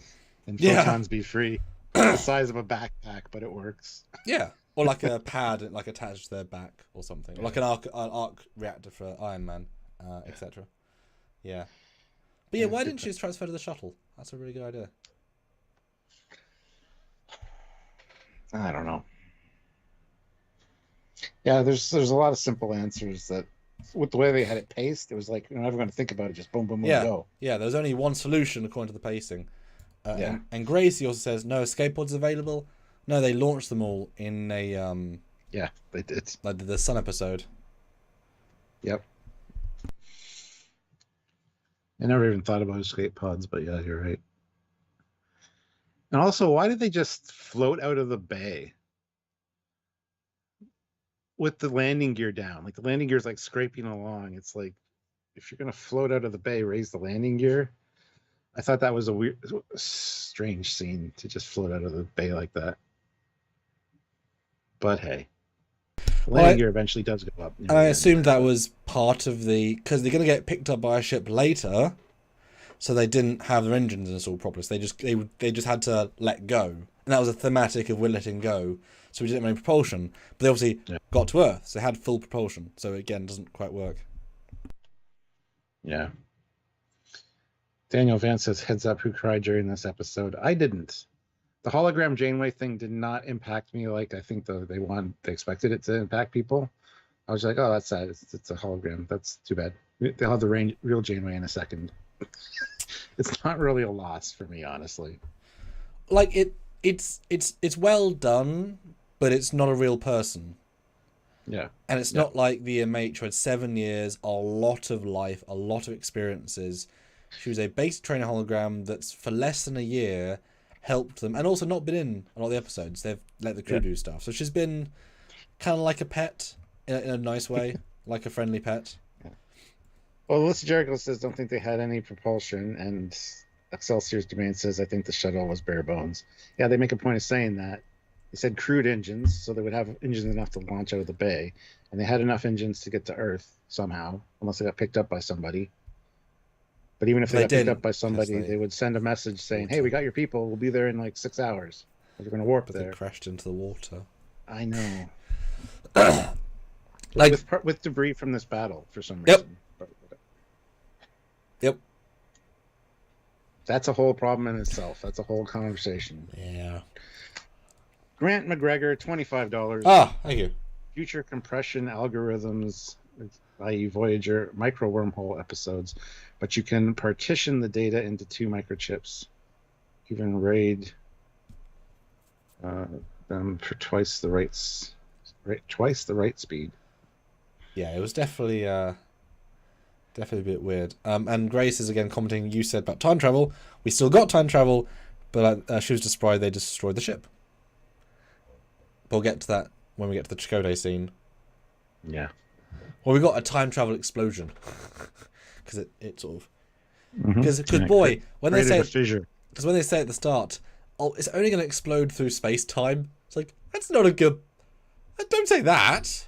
in Photons Be Free. The size of a backpack, but it works. Yeah. Or like a pad attached to their back or something. Or like an arc reactor for Iron Man, etc. Yeah. But yeah, why didn't you just transfer to the shuttle? That's a really good idea. I don't know. Yeah, there's a lot of simple answers that, with the way they had it paced, it was like you're never going to think about it. Just boom, boom, boom, go. Yeah, there's only one solution according to the pacing. And Gracie also says no escape pods available. No, they launched them all in a yeah, they did. Like the Sun episode. Yep. I never even thought about escape pods, but yeah, you're right. And also, why did they just float out of the bay with the landing gear down? Like the landing gear is like scraping along. It's like, if you're gonna float out of the bay, raise the landing gear. I thought that was a weird, strange scene to just float out of the bay like that. But hey, the landing gear eventually does go up. I assumed that was part of because they're going to get picked up by a ship later, so they didn't have their engines installed properly. So they just had to let go, and that was a thematic of we're letting go. So we didn't have any propulsion, but they obviously got to Earth, so they had full propulsion. So again, it doesn't quite work. Yeah. Daniel Vance says, "Heads up, who cried during this episode?" I didn't. The hologram Janeway thing did not impact me like I think they expected it to impact people. I was like, oh, that's sad. It's a hologram. That's too bad. They'll have the real Janeway in a second. It's not really a loss for me, honestly. Like it's well done, but it's not a real person. Yeah. And it's not like the MH who had 7 years, a lot of life, a lot of experiences. She was a basic trainer hologram that's for less than a year helped them, and also not been in a lot of the episodes. They've let the crew do stuff. So she's been kind of like a pet in a nice way, like a friendly pet. Yeah. Well, Alyssa Jericho says, don't think they had any propulsion, and Excelsior's Domain says, I think the shuttle was bare bones. Yeah, they make a point of saying that. They said crude engines, so they would have engines enough to launch out of the bay, and they had enough engines to get to Earth somehow, unless they got picked up by somebody. But even if they got picked up by somebody, they would send a message saying, hey, we got your people. We'll be there in like 6 hours. We're going to warp there. They crashed into the water. I know. with debris from this battle for some reason. Yep. That's a whole problem in itself. That's a whole conversation. Yeah. Grant McGregor, $25. Thank you. Future compression algorithms, i.e. Voyager micro wormhole episodes, but you can partition the data into 2 microchips, even RAID them for twice the right speed. Yeah, it was definitely a bit weird. And Grace is again commenting. You said about time travel. We still got time travel, but she was just surprised they destroyed the ship. We'll get to that when we get to the Chakotay scene. Yeah. Well, we got a time travel explosion because it sort of because boy when they say at the start, oh, it's only going to explode through space time. It's like that's not a good. Don't say that.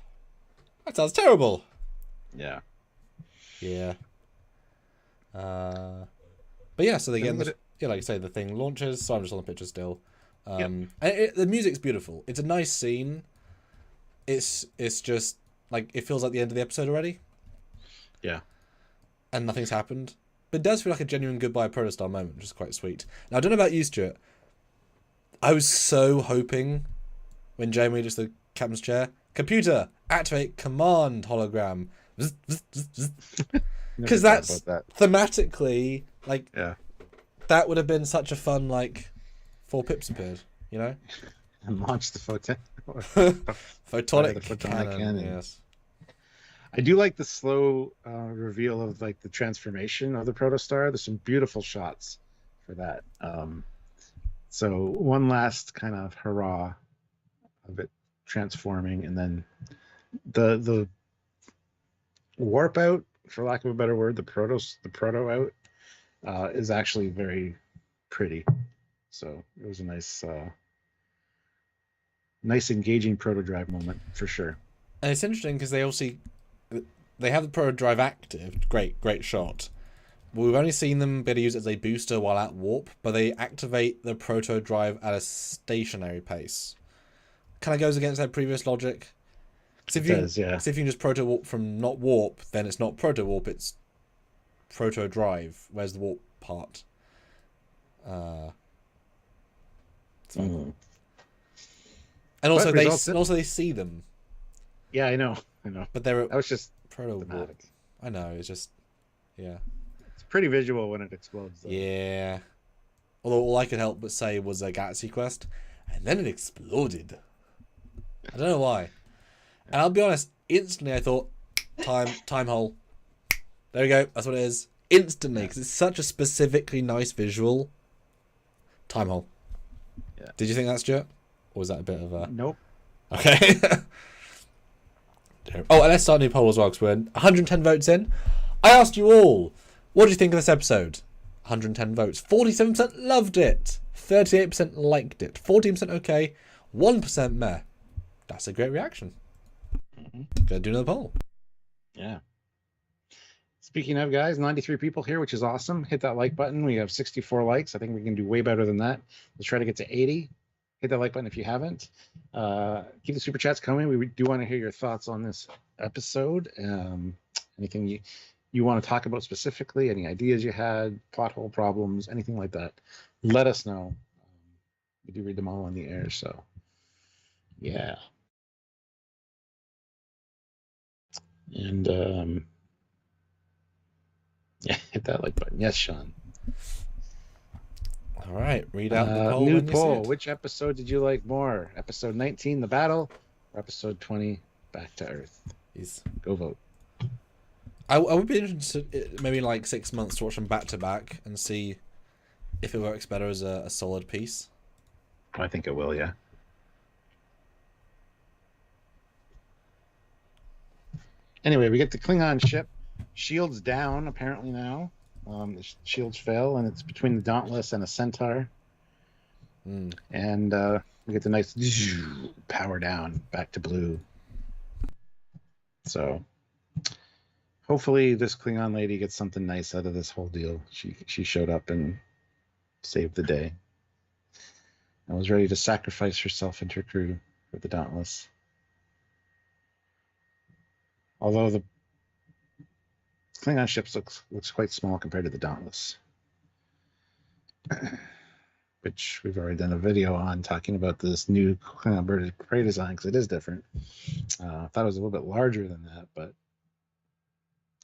That sounds terrible. Yeah. Yeah. But yeah, so they get like I say, the thing launches. So I'm just on the picture still. And the music's beautiful. It's a nice scene. It's just like it feels like the end of the episode already. Yeah. And nothing's happened. But it does feel like a genuine goodbye Protostar moment, which is quite sweet. Now I don't know about you, Stuart. I was so hoping when Jamie just the captain's chair, computer, activate command hologram. Because that's thematically like that would have been such a fun like 4 pips appeared, you know? And launch the photonic cannon. Yes. I do like the slow reveal of like the transformation of the Protostar. There's some beautiful shots for that. So one last kind of hurrah of it transforming, and then the warp out, for lack of a better word, the proto out is actually very pretty. So it was a nice engaging proto drive moment for sure. And it's interesting because they have the proto drive active. Great shot. We've only seen them be able to use it as a booster while at warp, but they activate the proto drive at a stationary pace. Kind of goes against their previous logic. Because if you can just proto warp from not warp, then it's not proto warp, it's proto drive. Where's the warp part? And also they see them. Yeah, I know. But that was just proto warp. I know. It's just It's pretty visual when it explodes, though. Yeah. Although all I could help but say was a Galaxy Quest, and then it exploded. I don't know why. And I'll be honest, instantly I thought, time hole. There we go. That's what it is. Instantly, because it's such a specifically nice visual. Time hole. Yeah. Did you think that, Stuart? Or was that a bit of a... Nope. Okay. Oh, and let's start a new poll as well, because we're 110 votes in. I asked you all, what do you think of this episode? 110 votes. 47% loved it. 38% liked it. 14% okay. 1% meh. That's a great reaction. Gonna do another poll. Yeah. Speaking of, guys, 93 people here, which is awesome. Hit that like button. We have 64 likes. I think we can do way better than that. Let's try to get to 80. Hit that like button if you haven't. Keep the super chats coming. We do want to hear your thoughts on this episode. Anything you want to talk about specifically, any ideas you had, plot hole problems, anything like that, let us know. We do read them all on the air, so yeah. And yeah, hit that like button. Yes, Sean. All right, read out the poll. New poll. Which episode did you like more? Episode 19, The Battle, or episode 20, Back to Earth? Go vote. I would be interested, maybe in like 6 months, to watch them back to back and see if it works better as a solid piece. I think it will, yeah. Anyway, we get the Klingon ship. Shields down, apparently now. The shields fell, and it's between the Dauntless and a Centaur. And we get the nice power down, back to blue. So hopefully this Klingon lady gets something nice out of this whole deal. She showed up and saved the day. And was ready to sacrifice herself and her crew for the Dauntless. Although the Klingon ships looks quite small compared to the Dauntless, which we've already done a video on talking about this new Klingon bird of prey design, because it is different. I thought it was a little bit larger than that, but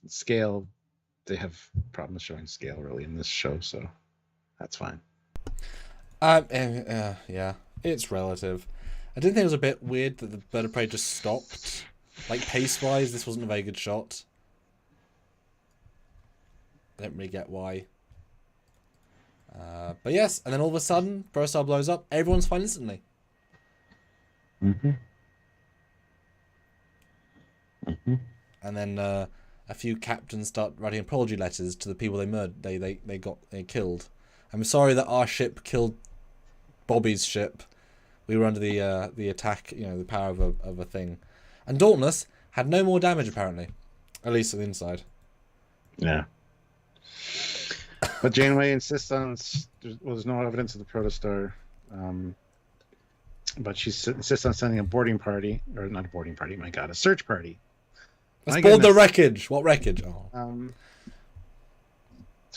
scale, they have problems showing scale really in this show, so that's fine. Yeah, it's relative. I did think it was a bit weird that the bird of prey just stopped. Like, pace-wise, this wasn't a very good shot. I don't really get why. But yes, and then all of a sudden, Protostar blows up. Everyone's fine instantly. And then a few captains start writing apology letters to the people they murdered. They killed. I'm sorry that our ship killed Bobby's ship. We were under the attack, the power of a thing. And Dauntless had no more damage, apparently. At least on the inside. Yeah. But Janeway insists on there's no evidence of the Protostar. But she insists on sending a boarding party. Or not a boarding party, my God. A search party. Let's board the wreckage. What wreckage? To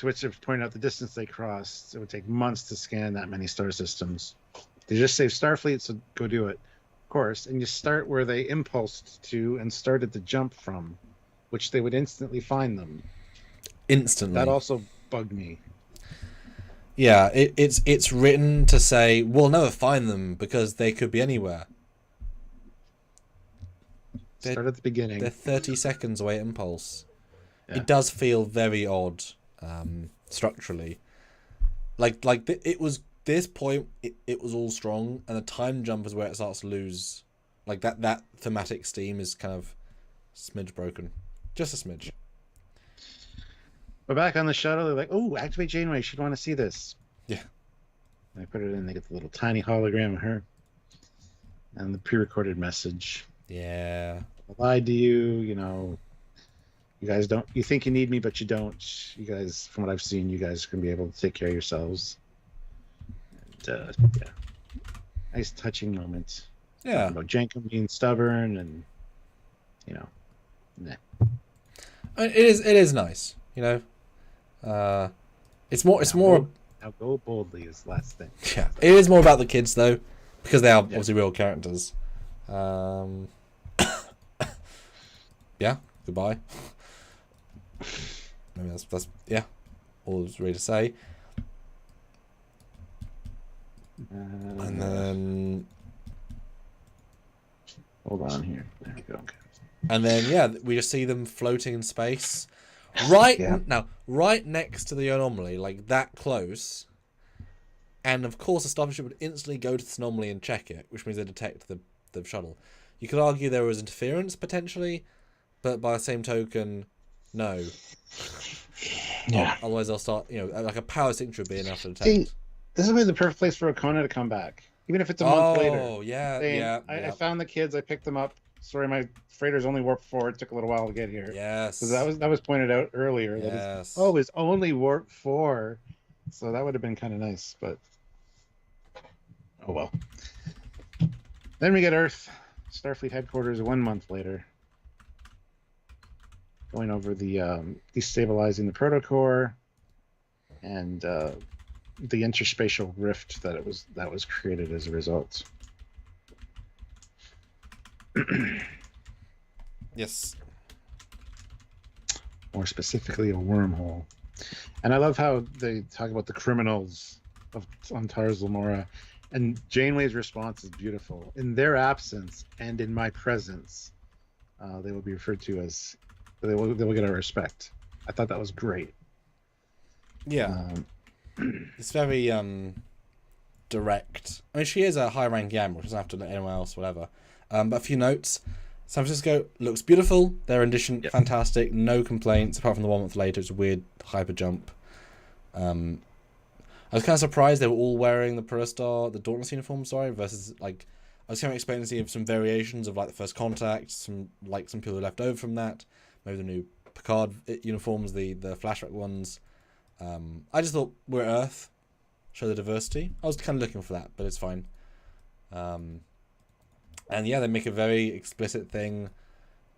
which they've pointed out the distance they crossed. It would take months to scan that many star systems. They just saved Starfleet, so go do it. Of course, and you start where they impulsed to and started to jump from, which they would instantly find them. Instantly. That also bugged me. Yeah, it's written to say we'll never find them because they could be anywhere. Start at the beginning. They're 30 seconds away at impulse. Yeah. It does feel very odd, structurally. It was. This point, it was all strong, and the time jump is where it starts to lose. Like that thematic steam is kind of smidge broken, just a smidge. But back on the shuttle, they're like, "Oh, activate Janeway. She'd want to see this." Yeah. And they put it in. They get the little tiny hologram of her, and the pre-recorded message. Yeah. I lied to you. You guys don't. You think you need me, but you don't. You guys, from what I've seen, you guys are gonna be able to take care of yourselves. Yeah, nice touching moment. Yeah, about Jankum being stubborn, and nah. It is nice. It's more. Now go boldly is the last thing. Yeah, it is more about the kids though, because they are obviously real characters. Yeah. Goodbye. Maybe that's all there's really to say. And then hold on here. There we go. And then we just see them floating in space, right next to the anomaly, like that close. And of course, the starship would instantly go to this anomaly and check it, which means they detect the shuttle. You could argue there was interference potentially, but by the same token, no. Yeah. Otherwise, they'll start. Like a power signature would be enough to detect. See, this is the perfect place for O'Connor to come back, even if it's a month later. Oh yeah, Saying, yeah. I found the kids. I picked them up. Sorry, my freighter's only warp 4. It took a little while to get here. Yes. Because that was pointed out earlier. Yes. That it's only warp 4. So that would have been kind of nice, but oh well. Then we get Earth, Starfleet headquarters 1 month later. Going over the destabilizing the protocore and the interspatial rift that was created as a result. Yes. More specifically, a wormhole. And I love how they talk about the criminals on Tars Lamora, and Janeway's response is beautiful. In their absence and in my presence, they will be referred to as. They will get our respect. I thought that was great. Yeah. It's very direct. I mean, she is a high-ranking admiral. She doesn't have to let anyone else, whatever. But a few notes. San Francisco looks beautiful. Their rendition, fantastic. No complaints, apart from the 1 month later. It's a weird hyper jump. I was kind of surprised they were all wearing the Protostar, the Dauntless uniform, versus, like, I was kind of expecting to see some variations of, like, the First Contact, some people who left over from that. Maybe the new Picard uniforms, the flashback ones. I just thought we're Earth, show the diversity. I was kind of looking for that, but it's fine. And yeah, they make a very explicit thing.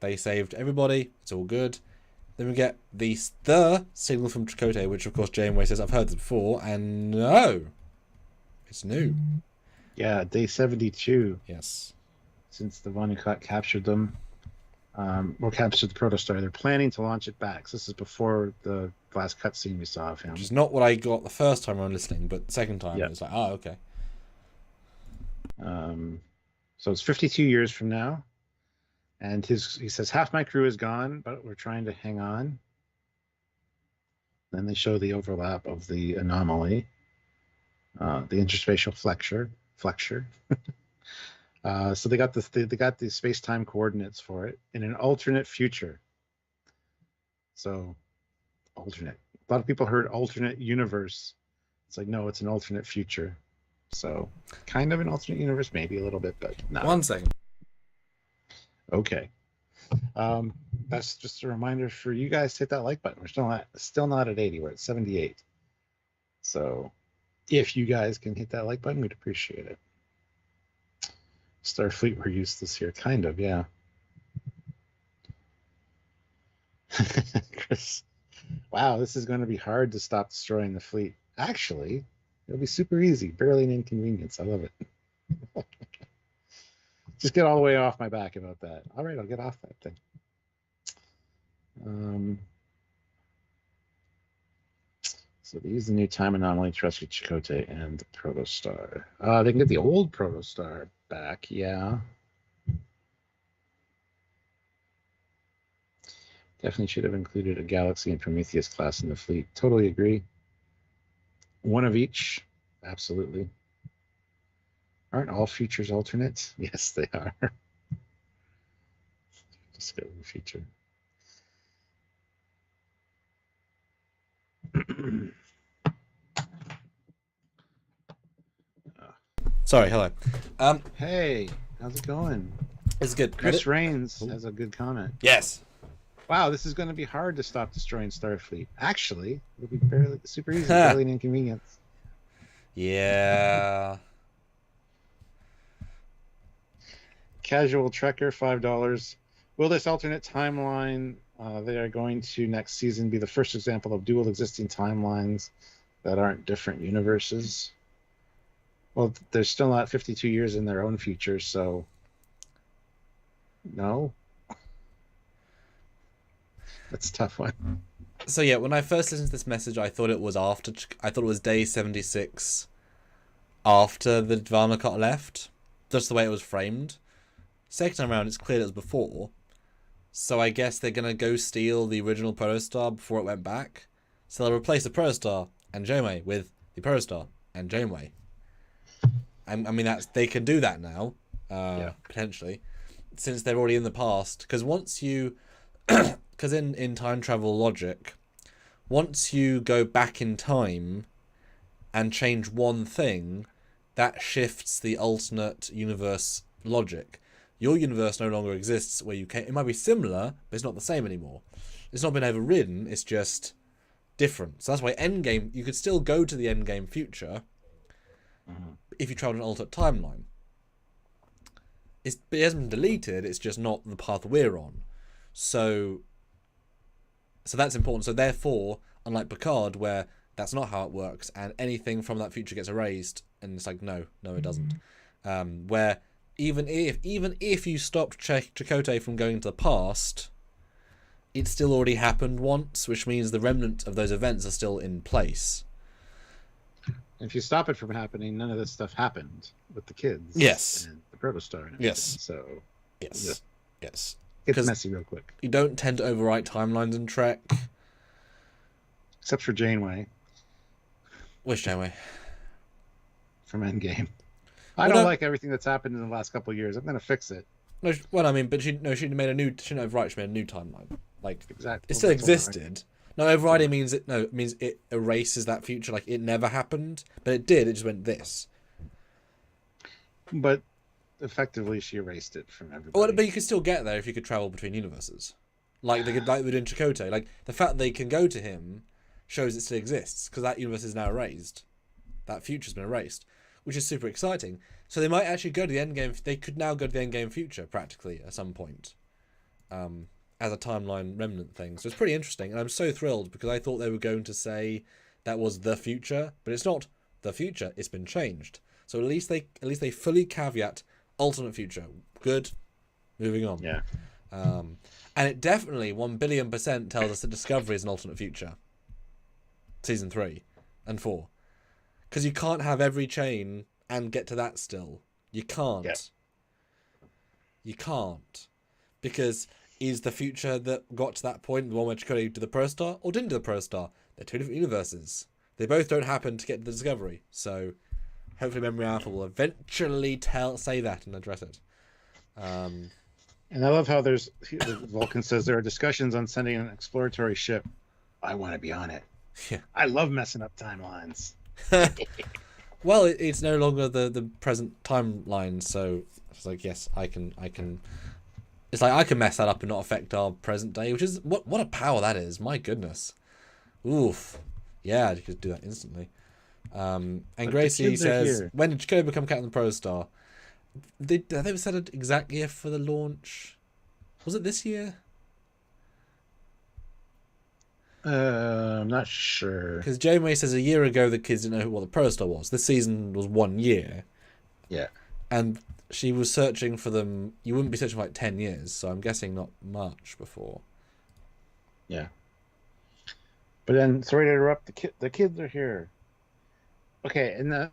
They saved everybody. It's all good. Then we get the signal from Chakotay, which of course Janeway says, I've heard this before, and no, it's new. Yeah, day 72. Yes. Since the Vonnegut captured them, or captured the Protostar, they're planning to launch it back. So this is before the last cutscene we saw of him. Which is not what I got the first time around listening, but the second time it was like, oh, okay. So it's 52 years from now, and he says, half my crew is gone, but we're trying to hang on. Then they show the overlap of the anomaly, the interspatial flexure. So they got the space-time coordinates for it in an alternate future. So alternate. A lot of people heard alternate universe. It's like, no, it's an alternate future. So kind of an alternate universe, maybe a little bit, but not. 1 second. Okay. That's just a reminder for you guys to hit that like button. We're still not at 80. We're at 78. So if you guys can hit that like button, we'd appreciate it. Starfleet, we're useless here. Kind of, yeah. Chris, wow, this is going to be hard to stop destroying the fleet. Actually, it'll be super easy. Barely an inconvenience. I love it. Just get all the way off my back about that. All right, I'll get off that thing. So they use the new time anomaly to rescue Chakotay and the Protostar. They can get the old Protostar back, yeah. Definitely should have included a Galaxy and Prometheus class in the fleet. Totally agree. One of each, absolutely. Aren't all features alternate? Yes, they are. Discovery feature. Sorry, hello. Hey, how's it going? It's good. Chris Rains has a good comment. Yes. Wow, this is going to be hard to stop destroying Starfleet. Actually, it'll be super easy, barely an inconvenience. Yeah. Casual Trekker, $5. Will this alternate timeline they are going to next season be the first example of dual existing timelines that aren't different universes? Well, they're still not 52 years in their own future, so no. That's a tough one. So yeah, when I first listened to this message, I thought it was day 76 after the Vonnegut left. Just the way it was framed. Second time around, it's clear it was before. So I guess they're gonna go steal the original Protostar before it went back. So they'll replace the Protostar and Jome with the Protostar. and Janeway. I mean, they can do that now, potentially, since they're already in the past. Because once you, because in time travel logic, once you go back in time and change one thing, that shifts the alternate universe logic. Your universe no longer exists where you came. It might be similar, but it's not the same anymore. It's not been overridden. It's just different. So that's why Endgame. You could still go to the Endgame future if you travel an alternate timeline. It hasn't been deleted. It's just not the path we're on. So that's important. So therefore, unlike Picard, where that's not how it works, and anything from that future gets erased, and it's like no, it doesn't. Where even if you stopped Chakotay from going to the past, it still already happened once, which means the remnant of those events are still in place. If you stop it from happening, none of this stuff happened with the kids. Yes. And the Protostar. And yes. So. Yes. It's messy real quick. You don't tend to overwrite timelines in Trek. Except for Janeway. Which Janeway? From Endgame. I don't like everything that's happened in the last couple of years. I'm going to fix it. No, well, I mean, but she made a new. She didn't overwrite. She made a new timeline. Like exactly. It still existed. No, overriding means it means it erases that future. Like it never happened, but it did. It just went this. But effectively, she erased it from everybody. Well, but you could still get there if you could travel between universes, like they did in Chakotay. Like the fact that they can go to him shows it still exists because that universe is now erased. That future's been erased, which is super exciting. So they might actually go to the Endgame. They could now go to the Endgame future practically at some point. As a timeline remnant thing. So it's pretty interesting, and I'm so thrilled because I thought they were going to say that was the future, but it's not the future, it's been changed. So at least they fully caveat alternate future. Good. Moving on. Yeah. And it definitely 1,000,000,000% tells us that Discovery is an alternate future. Season 3 and 4. Because you can't have every chain and get to that still. You can't. Yeah. You can't. Because is the future that got to that point the one where Chakotay did the Protostar or didn't do the Protostar? They're two different universes. They both don't happen to get to the Discovery. So hopefully Memory Alpha will eventually say that and address it. And I love how Vulcan says there are discussions on sending an exploratory ship. I want to be on it. Yeah. I love messing up timelines. Well, it's no longer the present timeline, so it's like, yes, I can. It's like I can mess that up and not affect our present day, which is what a power that is. My goodness. Oof. Yeah, you could do that instantly. And but Gracie says, when did Chakotay become Captain of the Protostar? They said an exact year for the launch. Was it this year? I'm not sure. Because Janeway says a year ago the kids didn't know what the Protostar was. This season was 1 year. Yeah. And she was searching for them. You wouldn't be searching for like 10 years, so I'm guessing not much before. Yeah. But then, sorry to interrupt, the kids are here. Okay, and the...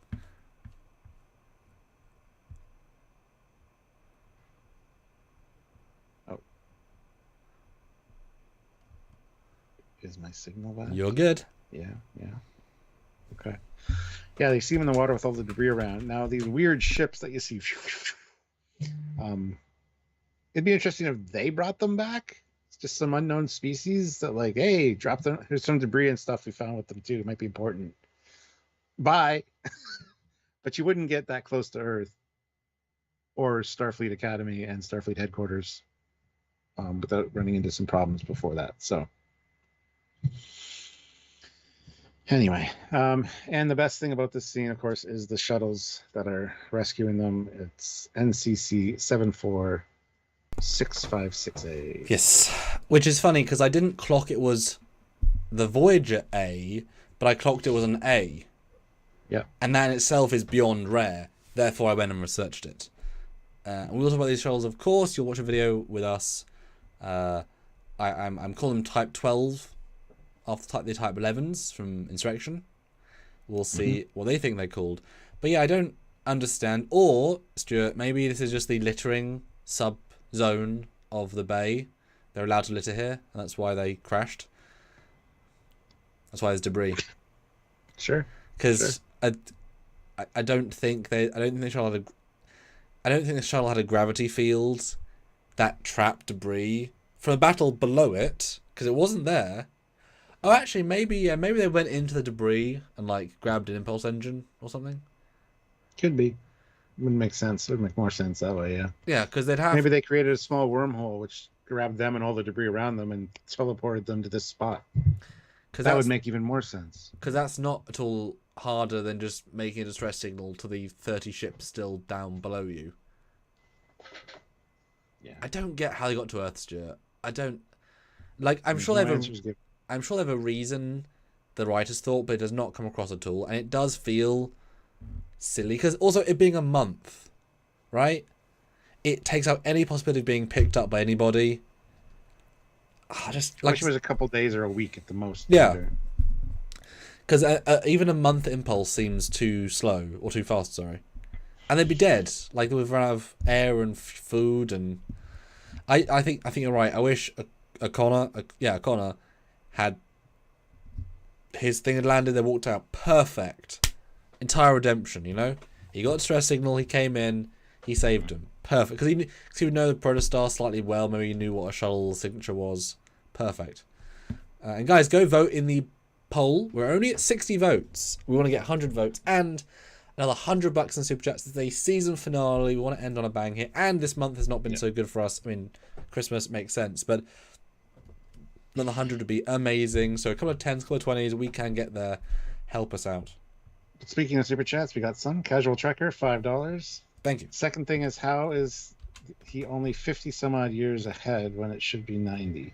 Oh. Is my signal back? You're good. Yeah. Okay. Yeah, they see them in the water with all the debris around. Now, these weird ships that you see... it'd be interesting if they brought them back. It's just some unknown species that like, hey, drop them. Here's some debris and stuff we found with them too. It might be important. Bye. But you wouldn't get that close to Earth or Starfleet Academy and Starfleet headquarters without running into some problems before that. So anyway, and the best thing about this scene, of course, is the shuttles that are rescuing them. It's NCC 746568. Yes, which is funny because I didn't clock it was the Voyager A, but I clocked it was an A. Yeah. And that in itself is beyond rare. Therefore, I went and researched it. We'll talk about these shuttles, of course. You'll watch a video with us. I'm calling them Type 12 after the Type 11s from Insurrection. We'll see what they think they're called. But yeah, I don't understand. Or, Stuart, maybe this is just the littering sub-zone of the bay. They're allowed to litter here, and that's why they crashed. That's why there's debris. Sure. Because I don't think they. I don't think the shuttle had a. I don't think the shuttle had a gravity field that trapped debris from the battle below it, because it wasn't there. Oh, actually, maybe maybe they went into the debris and like grabbed an impulse engine or something. Could be. Wouldn't make sense. It would make more sense that way, yeah. Yeah, because they'd have. Maybe they created a small wormhole which grabbed them and all the debris around them and teleported them to this spot. That would make even more sense. Because that's not at all harder than just making a distress signal to the 30 ships still down below you. Yeah. I don't get how they got to Earth, Stuart. I don't. Like, I'm sure they have a reason the writers thought, but it does not come across at all. And it does feel silly. Because also, it being a month, right? It takes out any possibility of being picked up by anybody. Just like it was a couple days or a week at the most. Yeah. Because even a month impulse seems too slow or too fast. Sorry, and they'd be dead. Like they would run out of air and food, and I think you're right. I wish O'Connor had his thing had landed. They walked out perfect, entire redemption. You know, he got a stress signal. He came in. He saved him. Perfect. Because he would know the Protostar slightly well. Maybe he knew what a shuttle signature was. Perfect. And guys, go vote in the poll. We're only at 60 votes. We want to get 100 votes and another $100 in Super Chats. It's the season finale. We want to end on a bang here. And this month has not been so good for us. I mean, Christmas makes sense. But another 100 would be amazing. So a couple of 10s, a couple of 20s. We can get there. Help us out. Speaking of Super Chats, we got some. Casual Trekker, $5. Thank you. Second thing is, how is he only 50 some odd years ahead when it should be 90?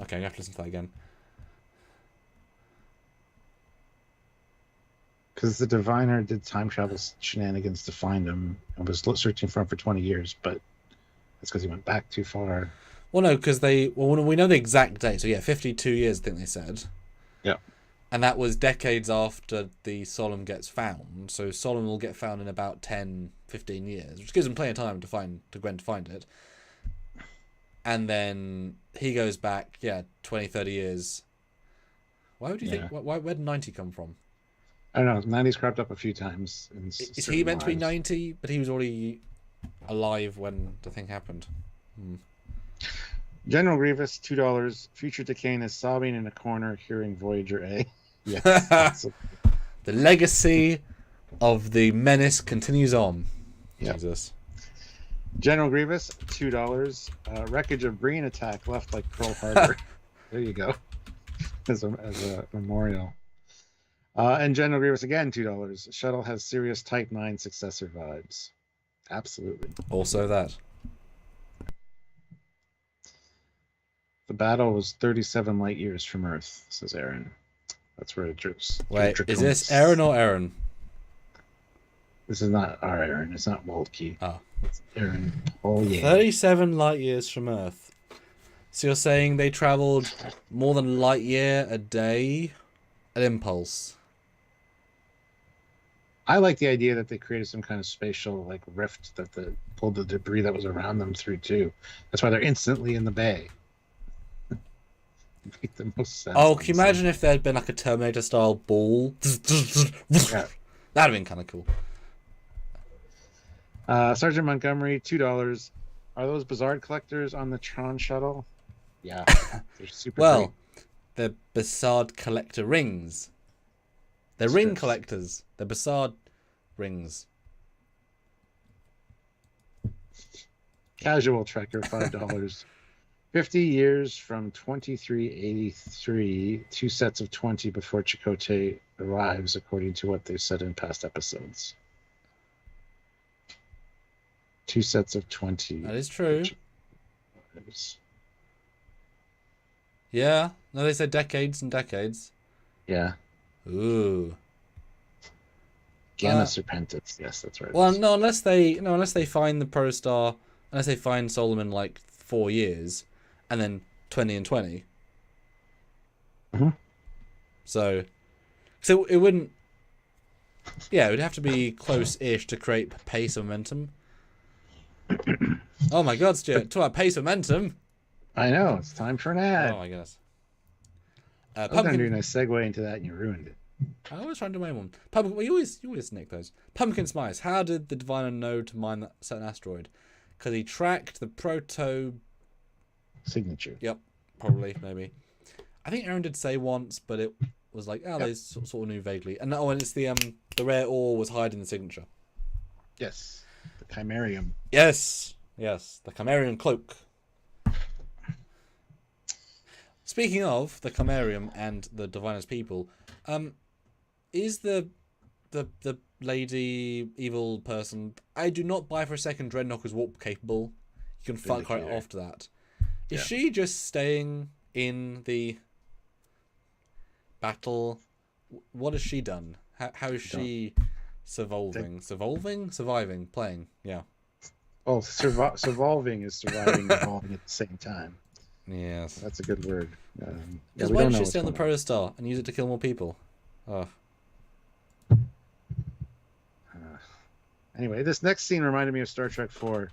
Okay, you have to listen to that again. Because the Diviner did time travel shenanigans to find him and was searching for him for 20 years, but that's because he went back too far. Well, no, because we know the exact date. So yeah, 52 years, I think they said. Yeah. And that was decades after the Solemn gets found. So Solemn will get found in about 10, 15 years, which gives him plenty of time to Gwen to find it. And then he goes back, 20, 30 years. Why would you think? Where did 90 come from? I don't know. 90's cropped up a few times. Is he meant to be 90, but he was already alive when the thing happened? General Grievous, $2. Future Decane is sobbing in a corner hearing Voyager A. Yes. The legacy of the menace continues on. Yep. Jesus. General Grievous, $2. Wreckage of Breen attack left like Pearl Harbor. There you go. As a memorial. And General Grievous again, $2. Shuttle has serious Type 9 successor vibes. Absolutely. Also that. The battle was 37 light years from Earth, says Aaron. That's where it drips. Wait, is this Aaron or Aaron? This is not our Aaron. It's not Waldkey. Oh. It's Aaron. Oh, yeah. 37 light years from Earth. So you're saying they traveled more than light year a day at Impulse? I like the idea that they created some kind of spatial rift that pulled the debris that was around them through too. That's why they're instantly in the bay. Make the most sense. Oh, can you imagine if there had been a Terminator style ball? Yeah. That'd have been kind of cool. Sergeant Montgomery, $2. Are those Bizarre collectors on the Tron shuttle? Yeah, they're super great. They're Bizarre collector rings. They're ring collectors. They're Bizarre rings. Casual Trekker, $5. 50 years from 2383, 2 sets of 20 before Chakotay arrives, according to what they've said in past episodes. 2 sets of 20. That is true. Yeah. No, they said decades and decades. Yeah. Ooh. Gamma Serpentis. Yes, that's right. Well, no, unless they find the Protostar, unless they find Solomon 4 years, and then 20 and 20. Mm-hmm. So it wouldn't. Yeah, it would have to be close-ish to create pace and momentum. Oh my God, Stuart! Talk about pace momentum. I know it's time for an ad. Oh my goodness. I was going to do a nice segue into that, and you ruined it. I always try to do my own one. Pumpkin. Well, you always nick those. Pumpkin Spice. How did the diviner know to mine that certain asteroid? Because he tracked the proto signature. Yep, probably, maybe. I think Aaron did say once, but it was like, Yep. they sort of knew vaguely. And and it's the rare ore was hiding the signature. Yes, the Chimerium. Yes, the Chimerium cloak. Speaking of the Chimerium and the Diviner's people, is the lady evil person? I do not buy for a second Dreadnought is warp capable. You can fuck right after that. Is she just staying in the battle? What has she done? How is she surviving? Playing. Yeah. Oh, surviving is surviving and evolving at the same time. Yes. That's a good word. Because why don't she stay on the Protostar and use it to kill more people? Oh. Anyway, this next scene reminded me of Star Trek 4.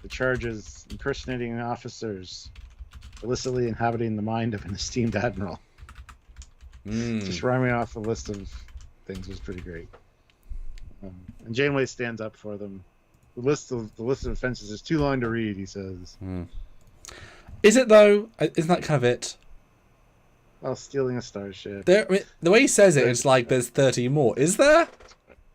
The charges impersonating officers, illicitly inhabiting the mind of an esteemed admiral. Just rhyming off the list of things was pretty great. And Janeway stands up for them. The list of offenses is too long to read, he says. Is it though? Isn't that kind of it? Well, stealing a starship. I mean, the way he says it, it's like there's 30 more. Is there?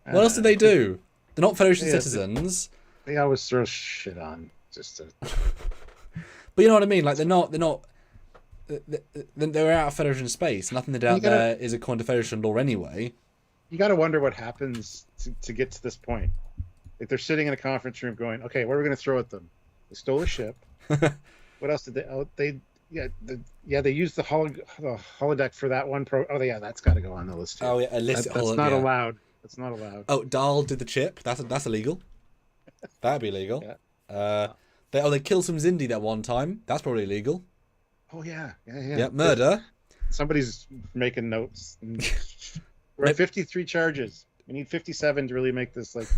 What else did they do? They're not Federation citizens. They always throw shit on just to. But you know what I mean? Like they're not. They're out of Federation space. Nothing they do out there is according to Federation law anyway. You got to wonder what happens to get to this point. Like they're sitting in a conference room going, "Okay, what are we going to throw at them? They stole a ship. What else did they? Oh, they used the holodeck for that one. That's got to go on the list too. Oh yeah, illicit that's not allowed. That's not allowed. Oh, Dahl did the chip. That's illegal. That'd be illegal. Yeah. They killed some Zindi that one time. That's probably illegal. Oh yeah. Yeah, murder. Somebody's making notes. We're at 53 charges. We need 57 to really make this like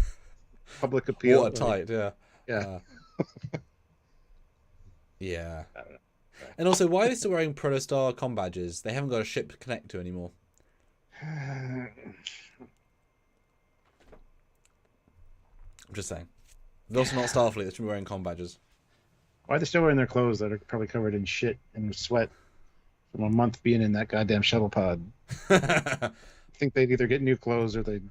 public appeal. Watertight, yeah. Yeah. Yeah. I don't know. And also, why are they still wearing Protostar comm badges? They haven't got a ship to connect to anymore. I'm just saying. They're also not Starfleet. They should be wearing comm badges. Why are they still wearing their clothes that are probably covered in shit and sweat from a month being in that goddamn shuttle pod? I think they'd either get new clothes or they'd...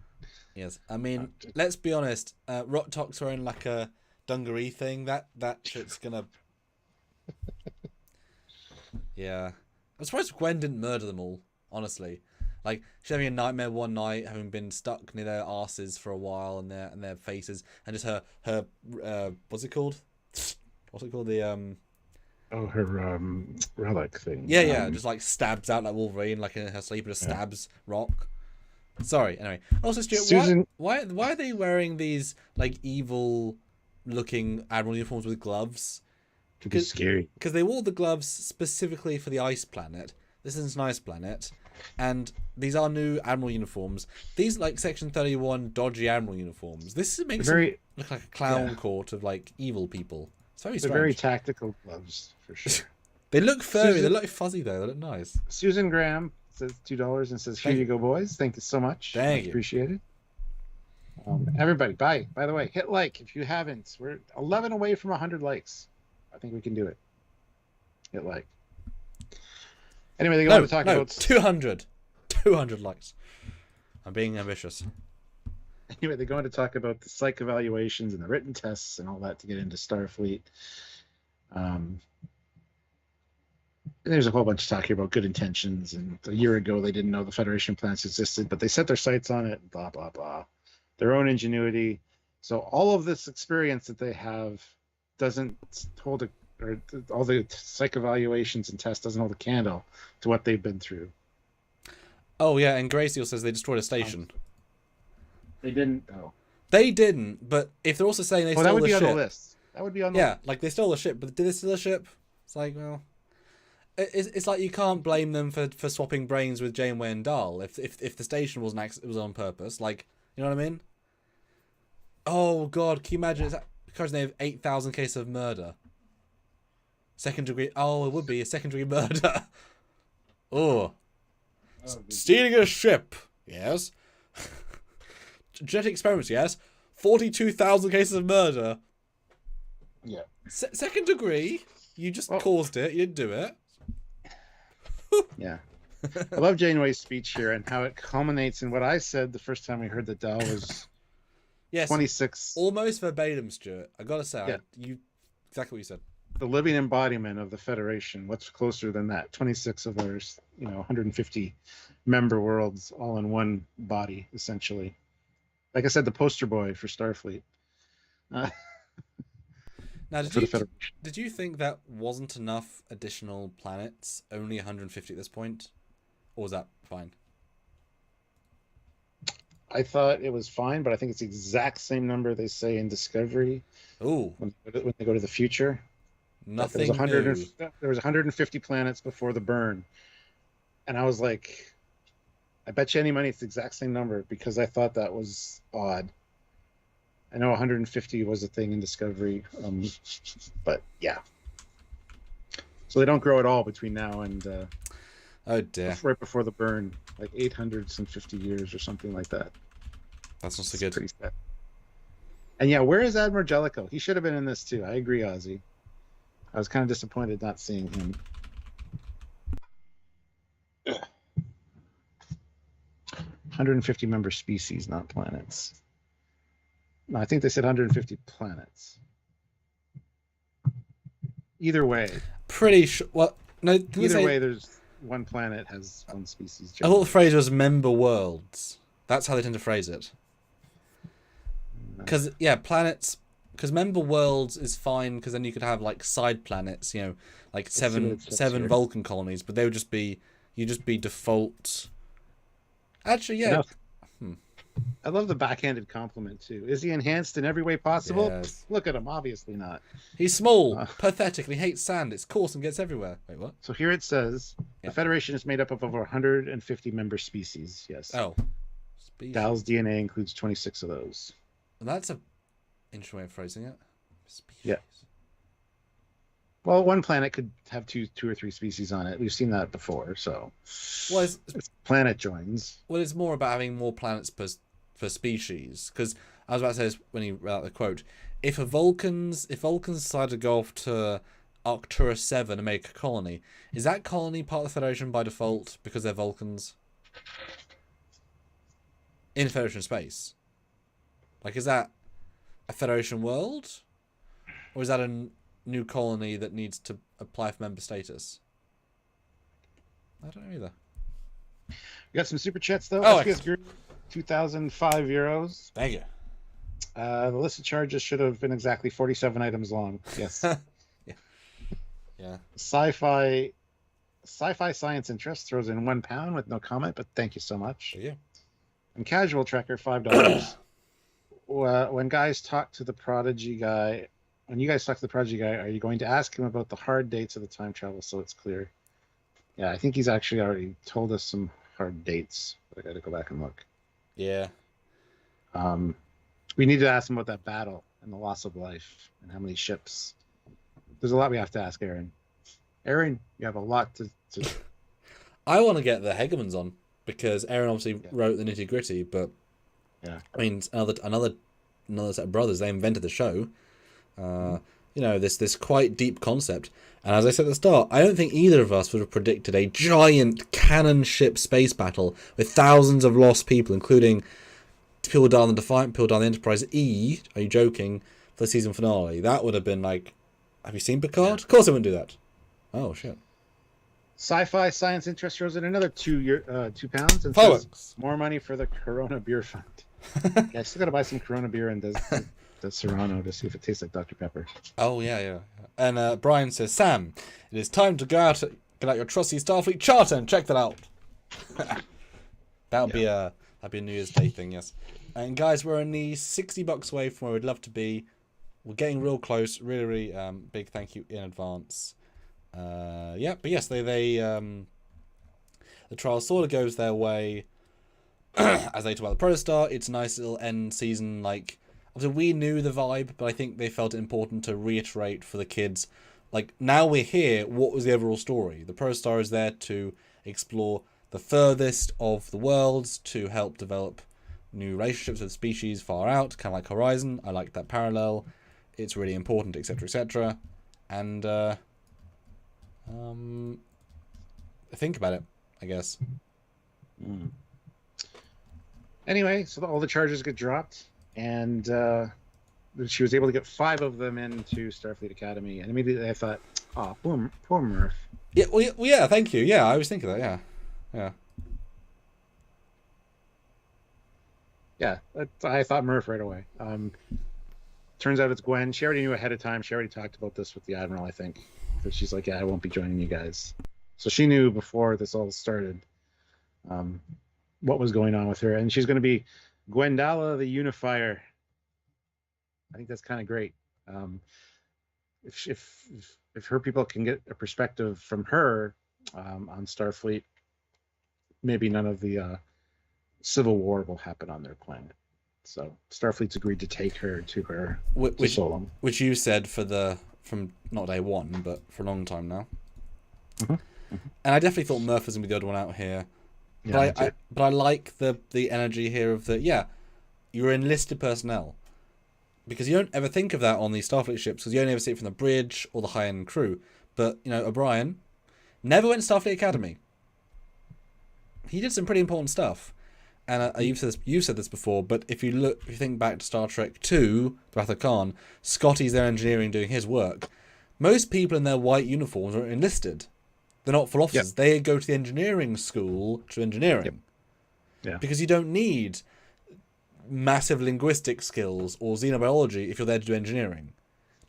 Yes. I mean, let's be honest. Rot-Tok's wearing like a dungaree thing. That shit's gonna... Yeah. I'm surprised Gwen didn't murder them all, honestly. Like, she's having a nightmare one night, having been stuck near their asses for a while and their faces, and just her what's it called? What's it called? The her relic thing. Yeah, just like stabs out like Wolverine, like in her sleep, and just stabs Rock. Sorry. Anyway, also Stuart, Susan... why are they wearing these like evil looking admiral uniforms with gloves? Could be scary. Because they wore the gloves specifically for the ice planet. This is an ice planet, and these are new admiral uniforms. These like Section 31 dodgy admiral uniforms. This makes them look like a clown court of like evil people. It's very strange. They're very tactical gloves for sure. They look furry. They look fuzzy though. They look nice. Susan Graham says $2 and says, "Here you go, boys. Thank you so much. Thank you. Appreciate it." Everybody, by the way, hit like if you haven't. We're 11 away from 100 likes. I think we can do it. Hit like. Anyway, they go on to talk about 200 likes. I'm being ambitious. Anyway, they go on to talk about the psych evaluations and the written tests and all that to get into Starfleet. And there's a whole bunch of talking about good intentions. And a year ago, they didn't know the Federation plans existed, but they set their sights on it. Blah blah blah. Their own ingenuity. So all of this experience that they have doesn't hold a, or all the psych evaluations and tests doesn't hold a candle to what they've been through. Oh yeah, and Gracie says they destroyed a station. They didn't. Oh. They didn't. But if they're also saying they stole the ship, that would be on the list. That would be on the list. Like they stole the ship, but did they steal the ship? It's like, well, it's like you can't blame them for swapping brains with Janeway and Dahl if the station wasn't it was on purpose. Like, you know what I mean? Oh God, can you imagine? Because they have 8,000 cases of murder. Second degree. Oh, it would be a second degree murder. Oh, Stealing a ship, yes. Genetic experiments, yes. 42,000 cases of murder. Yeah. Second degree. You just caused it. You didn't do it. Yeah. I love Janeway's speech here and how it culminates in what I said the first time we heard that Dal was 26. Almost verbatim, Stuart. I gotta say, Yeah. you exactly what you said. The living embodiment of the Federation. What's closer than that? 26 of our, 150 member worlds all in one body, essentially. Like I said, the poster boy for Starfleet. Now, did you think that wasn't enough additional planets? Only 150 at this point? Or was that fine? I thought it was fine, but I think it's the exact same number they say in Discovery. Ooh. When they go to the future. Nothing new. There was 150 planets before the burn. And I was like, I bet you any money it's the exact same number because I thought that was odd. I know 150 was a thing in Discovery, but yeah. So they don't grow at all between now and oh dear, right before the burn, like 850 years or something like that. That's not so good. Pretty sad. And yeah, where is Admiral Jellicoe? He should have been in this too. I agree, Ozzy. I was kind of disappointed not seeing him. 150 member species, not planets. No, I think they said 150 planets. Either way. Pretty sure. Well, no. Either way, there's one planet has one species. I thought the phrase was member worlds. That's how they tend to phrase it. Because planets. Because member worlds is fine because then you could have like side planets. Like seven Vulcan colonies, but they would just be default. Actually, yeah. I love the backhanded compliment too. Is he enhanced in every way possible? Yes. Look at him, obviously not. He's small, pathetic, and he hates sand. It's coarse and gets everywhere. Wait, what? So here it says the Federation is made up of over 150 member species. Yes. Oh. Species. Dal's DNA includes 26 of those. Well, that's a interesting way of phrasing it. Species. Yeah. Well, one planet could have two or three species on it. We've seen that before, so. Well, it's planet joins. Well, it's more about having more planets per species. Because I was about to say this when you read out the quote. If Vulcans decide to go off to Arcturus 7 and make a colony, is that colony part of the Federation by default because they're Vulcans? In Federation space. Like, is that a Federation world? Or is that a new colony that needs to apply for member status? I don't know either. We got some super chats though. Oh, SPS Group, 2,005 euros. Thank you. The list of charges should have been exactly 47 items long. Yes. Yeah. Sci-fi science interest throws in £1 with no comment, but thank you so much. Yeah. And Casual Trekker, $5. When you guys talk to the Prodigy guy, are you going to ask him about the hard dates of the time travel so it's clear? Yeah, I think he's actually already told us some hard dates. I got to go back and look. Yeah. We need to ask him about that battle and the loss of life and how many ships. There's a lot we have to ask Aaron. Aaron, you have a lot to... I want to get the Hegemons on because Aaron obviously wrote the nitty gritty, but yeah, I mean another set of brothers. They invented the show. This quite deep concept. And as I said at the start, I don't think either of us would have predicted a giant cannon ship space battle with thousands of lost people, including people down the Defiant, people down the Enterprise E. Are you joking? For the season finale, that would have been like, have you seen Picard? Yeah. Of course, I wouldn't do that. Oh shit. Sci-fi science interest rose in another £2 and says more money for the Corona beer fund. Yeah, I still gotta buy some Corona beer and the Serrano to see if it tastes like Dr. Pepper. Oh yeah. And Brian says, Sam, it is time to get out your trusty Starfleet charter and check that out. That'd be a New Year's Day thing, yes. And guys, we're only $60 away from where we'd love to be. We're getting real close. Really, big thank you in advance. But yes, the trial sort of goes their way as they talk about the Protostar. It's a nice little end season. Like, obviously we knew the vibe, but I think they felt it important to reiterate for the kids. Like, now we're here. What was the overall story? The Protostar is there to explore the furthest of the worlds to help develop new relationships with species far out, kind of like Horizon. I like that parallel. It's really important, etc., etc. And think about it, I guess. Mm. Anyway, so all the charges get dropped, and she was able to get 5 of them into Starfleet Academy, and immediately I thought, oh, poor Murph. Yeah, well, yeah, thank you. Yeah, I was thinking that, yeah. Yeah, I thought Murph right away. Turns out it's Gwen. She already knew ahead of time. She already talked about this with the Admiral, I think. Because she's like, yeah, I won't be joining you guys. So she knew before this all started what was going on with her. And she's going to be Gwendala the Unifier. I think that's kind of great. If her people can get a perspective from her on Starfleet, maybe none of the civil war will happen on their planet. So Starfleet's agreed to take her to her to Solom, which you said from not day one, but for a long time now. Mm-hmm. Mm-hmm. And I definitely thought Murph was gonna be the odd one out here. Yeah, but I like the energy here of you're enlisted personnel, because you don't ever think of that on these Starfleet ships because you only ever see it from the bridge or the high end crew. But O'Brien never went to Starfleet Academy. He did some pretty important stuff. And you've said this before, but if you think back to Star Trek 2, Wrath of Khan, Scotty's there engineering doing his work. Most people in their white uniforms are enlisted. They're not full officers. Yep. They go to the engineering school to engineering. Yep. Yeah. Because you don't need massive linguistic skills or xenobiology if you're there to do engineering.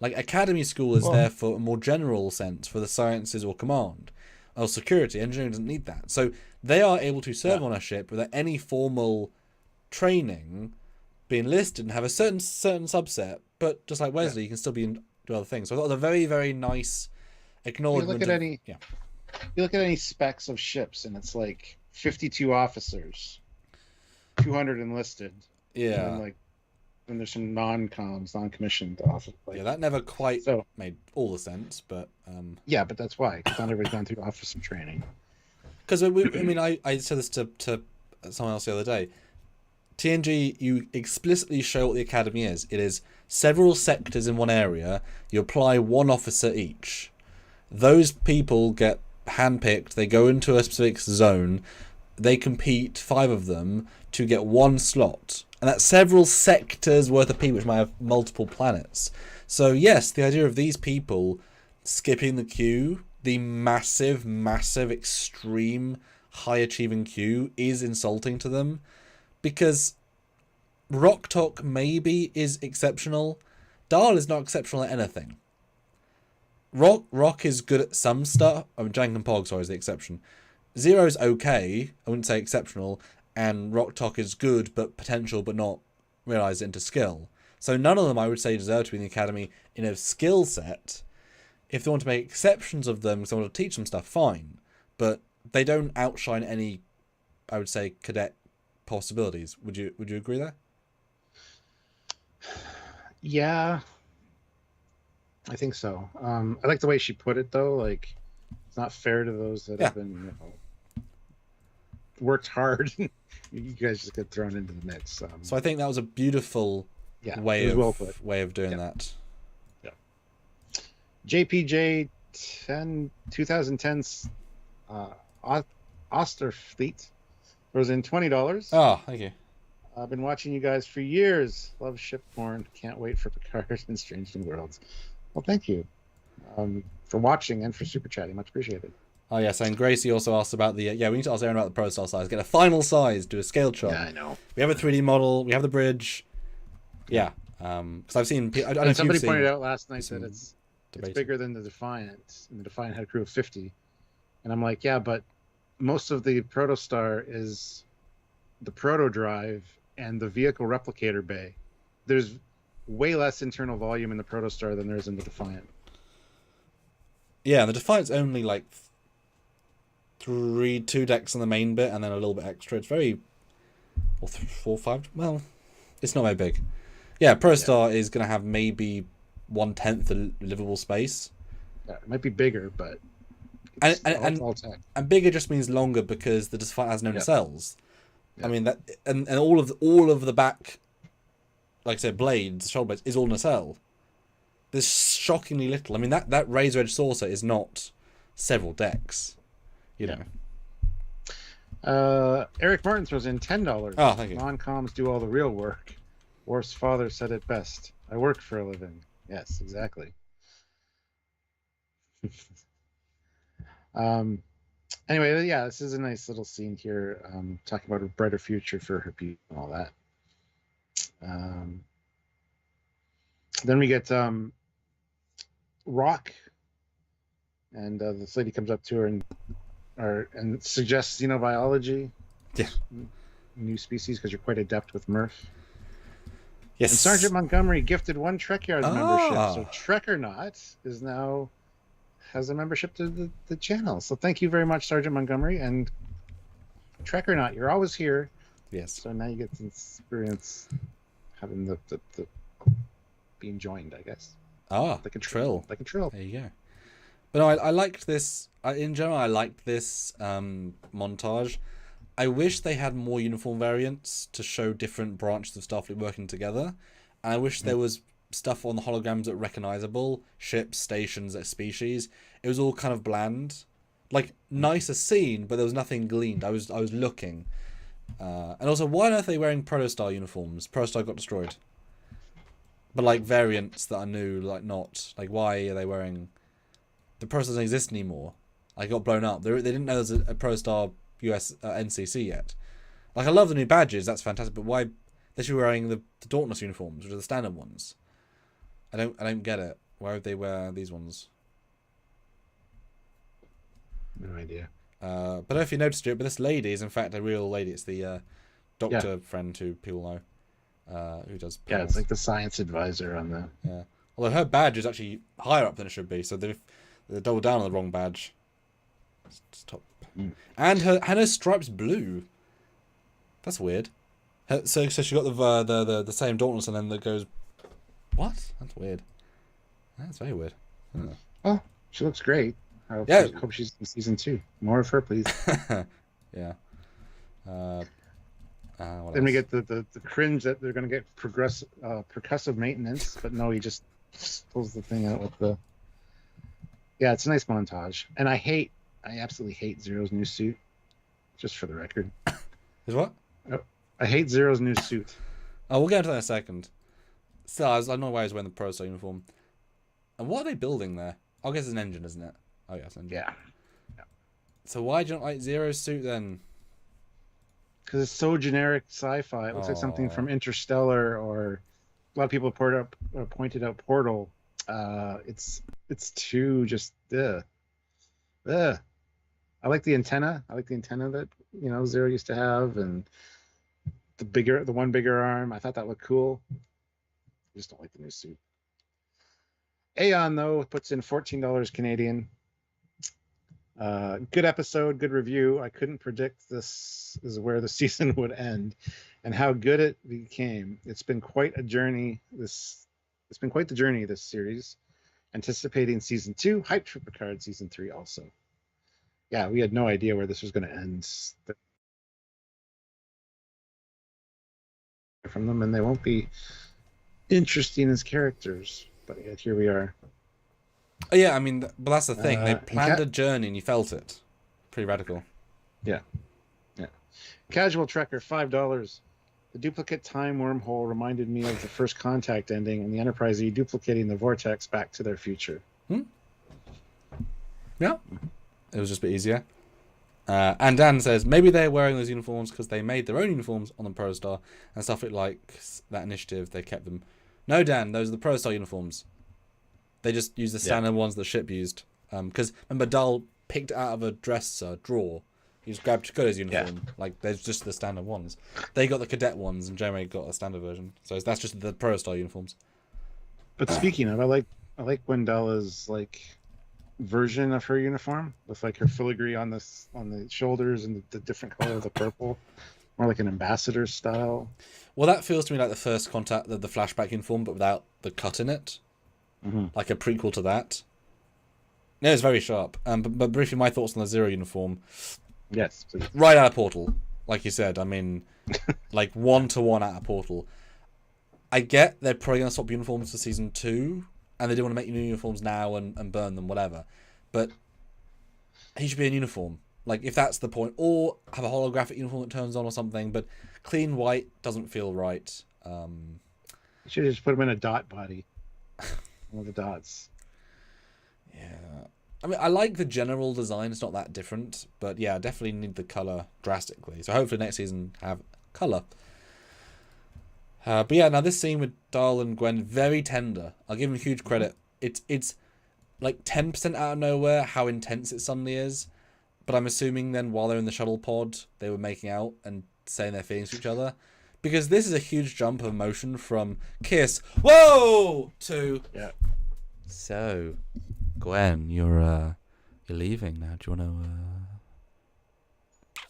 Like Academy School is there for a more general sense for the sciences or command. Or security. Engineering doesn't need that. So they are able to serve on a ship without any formal training, be enlisted and have a certain subset, but just like Wesley, you can still do other things. So I thought it was a very, very nice acknowledgement. You look at any specs of ships, and it's like 52 officers, 200 enlisted. Yeah. And then there's some non-commissioned officers. That never quite made all the sense, but yeah, but that's why, because not everybody's gone through officer training. Because I said this to someone else the other day. TNG, you explicitly show what the Academy is. It is several sectors in one area. You apply one officer each. Those people get handpicked. They go into a specific zone. They compete, 5 of them, to get one slot. And that's several sectors worth of people, which might have multiple planets. So yes, the idea of these people skipping the queue, the massive, extreme, high-achieving queue, is insulting to them. Because Rock Talk maybe is exceptional. Dahl is not exceptional at anything. Rock is good at some stuff. Jank and Pog, sorry, is the exception. Zero's okay. I wouldn't say exceptional. And Rock Talk is good, but potential, but not realised into skill. So none of them, I would say, deserve to be in the Academy in a skill set. If they want to make exceptions of them, because they want to teach them stuff, fine. But they don't outshine any, I would say, cadet possibilities. Would you agree there? Yeah, I think so. I like the way she put it, though. Like, it's not fair to those that have been, worked hard. You guys just get thrown into the mix. So I think that was a beautiful way of doing that. Yeah. JPJ 2010's Osterfleet was in $20. Oh, thank you. I've been watching you guys for years. Love ship porn. Can't wait for Picard and Strange New Worlds. Well, thank you for watching and for super chatting. Much appreciated. Oh, yes, and Gracie also asked about we need to ask Aaron about the Protostar size. Get a final size, do a scale chart. Yeah, I know. We have a 3D model, we have the bridge. Yeah, because I've seen... somebody pointed out last night that it's bigger than the Defiant, and the Defiant had a crew of 50. And I'm like, yeah, but most of the Protostar is the proto drive and the vehicle replicator bay. There's way less internal volume in the Protostar than there is in the Defiant. Yeah, the Defiant's only like 2 decks on the main bit and then a little bit extra. It's very... 4, 5... Well, it's not very big. Yeah, Protostar is going to have maybe 1/10 the livable space. Yeah, it might be bigger, but All tech. And bigger just means longer because the fight has no Yep. nacelles. Yep. I mean that, and all of the back, like I said, blades, shoulder blades, is all nacelle. There's shockingly little. I mean that razor edge saucer is not several decks. You know. Eric Martin throws in $10. Oh, thank you. Non-coms do all the real work. Worf's father said it best. I work for a living. Yes, exactly. Anyway, yeah, this is a nice little scene here, talking about a brighter future for her people and all that. Then we get Rock, and this lady comes up to her and suggests xenobiology. Yeah. New species because you're quite adept with Murph. Yes. And Sergeant Montgomery gifted one Trekyards membership, so Trekernaut has a membership to the channel. So thank you very much, Sergeant Montgomery, and Trekernaut. You're always here. Yes. So now you get to experience having the being joined, I guess. Like a trill. Like a trill. There you go. But no, I liked this. In general, I liked this montage. I wish they had more uniform variants to show different branches of Starfleet working together. And I wish there was stuff on the holograms that were recognizable. Ships, stations, species. It was all kind of bland. Like, nicer scene, but there was nothing gleaned. I was looking. And also, why on earth are they wearing Protostar uniforms? Protostar got destroyed. But, like, variants that are new, like, not. Like, why are they wearing... The Protostar doesn't exist anymore. Like, it got blown up. They didn't know there's a Protostar US NCC yet. Like, I love the new badges, that's fantastic, but why they should be wearing the Dauntless uniforms, which are the standard ones? I don't get it. Why would they wear these ones? No idea. But I don't know if you noticed it, but this lady is in fact a real lady. It's the doctor friend who people know, who does plans. Yeah, it's like the science advisor on the... Yeah. Although her badge is actually higher up than it should be, so they double down on the wrong badge. Stop. And her stripes blue. That's weird. So she got the same Dauntless, and then that goes. What? That's weird. That's very weird. Oh, she looks great. I hope she's in season 2. More of her, please. Yeah. Then we get the cringe that they're going to get percussive maintenance, but no, he just pulls the thing out with the... Yeah, it's a nice montage. And I absolutely hate Zero's new suit, just for the record. Is what? I hate Zero's new suit. Oh, we'll get into that in a second. Still, I don't know why he's wearing the Protostar uniform. And what are they building there? I guess it's an engine, isn't it? Oh, yeah, it's an engine. Yeah. So why do you not like Zero's suit then? Because it's so generic sci-fi. It looks like something from Interstellar, or a lot of people pointed out Portal. It's too just I like the antenna. I like the antenna that Zero used to have, and the one bigger arm. I thought that looked cool. I just don't like the new suit. Aeon though puts in $14 Canadian. Good episode, good review. I couldn't predict this is where the season would end, and how good it became. It's been quite a journey. It's been quite the journey, this series. Anticipating season 2, hyped for Picard season 3 also. Yeah, we had no idea where this was going to end from them, and they won't be interesting as characters. But yet here we are. Oh, yeah, I mean, but that's the thing. They planned a journey and you felt it. Pretty radical. Yeah. Casual Trekker, $5. The duplicate time wormhole reminded me of the First Contact ending and the Enterprise E duplicating the vortex back to their future. Yeah. It was just a bit easier. And Dan says, maybe they're wearing those uniforms because they made their own uniforms on the Protostar and stuff like that initiative, they kept them. No, Dan, those are the Protostar uniforms. They just used the standard ones the ship used. Because, remember, Dahl picked it out of a drawer. He just grabbed Chakotay's uniform. Yeah. Like, there's just the standard ones. They got the cadet ones, and Jeremy got a standard version. So that's just the Protostar uniforms. But speaking of, I like Gwendalla's, version of her uniform with her filigree on the shoulders and the different color of the purple, more like an ambassador style. Well, that feels to me like the First Contact, the flashback uniform, but without the cut in it, like a prequel to that. No, it's very sharp. But briefly, my thoughts on the Zero uniform. Yes, please. Right out of Portal, like you said. I mean, like 1-to-1 out of Portal. I get they're probably going to swap uniforms for Season 2, and they do want to make new uniforms now and burn them, whatever. But he should be in uniform. Like, if that's the point. Or have a holographic uniform that turns on or something. But clean white doesn't feel right. You should have just put him in a dot body. One of the dots. Yeah. I mean, I like the general design. It's not that different. But yeah, definitely need the colour drastically. So hopefully next season have colour. But yeah, now this scene with Dahl and Gwen, very tender. I'll give him huge credit. It's like 10% out of nowhere how intense it suddenly is. But I'm assuming then while they're in the shuttle pod, they were making out and saying their feelings to each other. Because this is a huge jump of emotion from kiss, whoa, to yeah. So, Gwen, you're leaving now. Do you want to?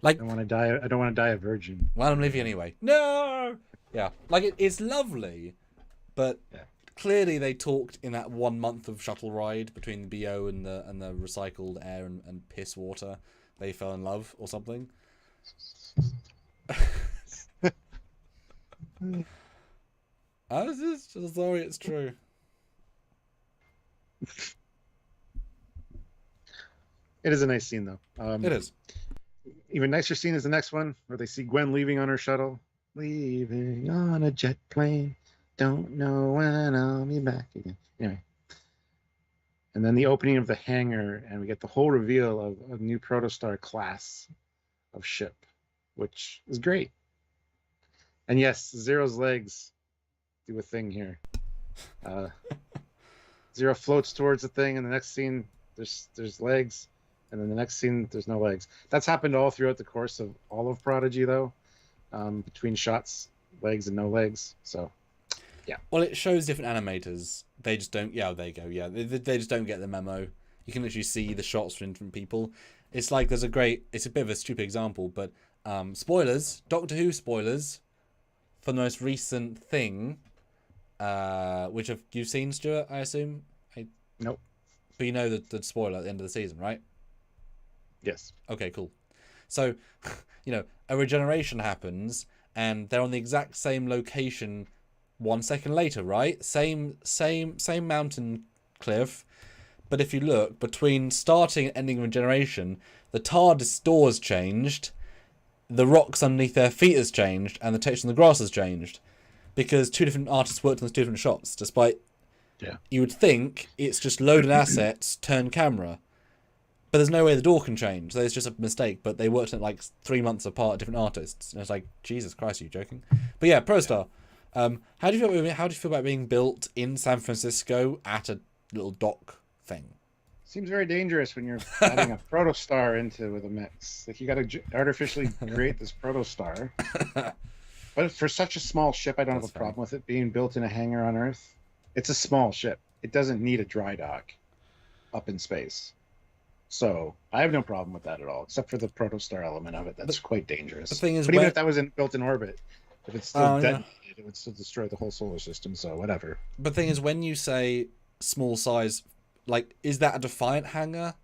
Like, I don't want to die. I don't want to die a virgin. Well, I'm leaving anyway. No. Yeah, like it's lovely, but yeah. Clearly they talked in that 1 month of shuttle ride between the BO and the recycled air and piss water. They fell in love or something. I was just sorry, it's true. It is a nice scene, though. It is. Even nicer scene is the next one, where they see Gwen leaving on her shuttle. Leaving on a jet plane. Don't know when I'll be back again. Anyway. And then the opening of the hangar, and we get the whole reveal of a new Protostar class of ship, which is great. And yes, Zero's legs do a thing here. Zero floats towards the thing, and the next scene, there's legs, and then the next scene, there's no legs. That's happened all throughout the course of all of Prodigy, though. Between shots, legs and no legs. So, yeah. Well, it shows different animators. They just don't. Yeah, there you go. Yeah, they just don't get the memo. You can literally see the shots from different people. It's like there's a great. It's a bit of a stupid example, but spoilers. Doctor Who spoilers for the most recent thing. Which have you seen, Stuart? I assume. Nope. But you know the spoiler at the end of the season, right? Yes. Okay, cool. So, you know, a regeneration happens, and they're on the exact same location 1 second later, right? Same mountain cliff. But if you look, between starting and ending regeneration, the TARDIS door's changed, the rocks underneath their feet has changed, and the texture on the grass has changed. Because two different artists worked on those two different shots, despite you would think it's just loaded assets, turn camera. But there's no way the door can change. So it's just a mistake. But they worked on it like 3 months apart, different artists. And it's like, Jesus Christ, are you joking? But yeah, Protostar. How do you feel about being built in San Francisco at a little dock thing? Seems very dangerous when you're adding a Protostar into with a mix. Like, you got to artificially create this Protostar. But for such a small ship, I don't have a problem with it being built in a hangar on Earth. It's a small ship. It doesn't need a dry dock up in space. So I have no problem with that at all, except for the Protostar element of it. That's quite dangerous. The thing is, but even if that was built in orbit, if it's still detonated, yeah, it would still destroy the whole solar system. So whatever. But the thing is, when you say small size, like, is that a Defiant hangar?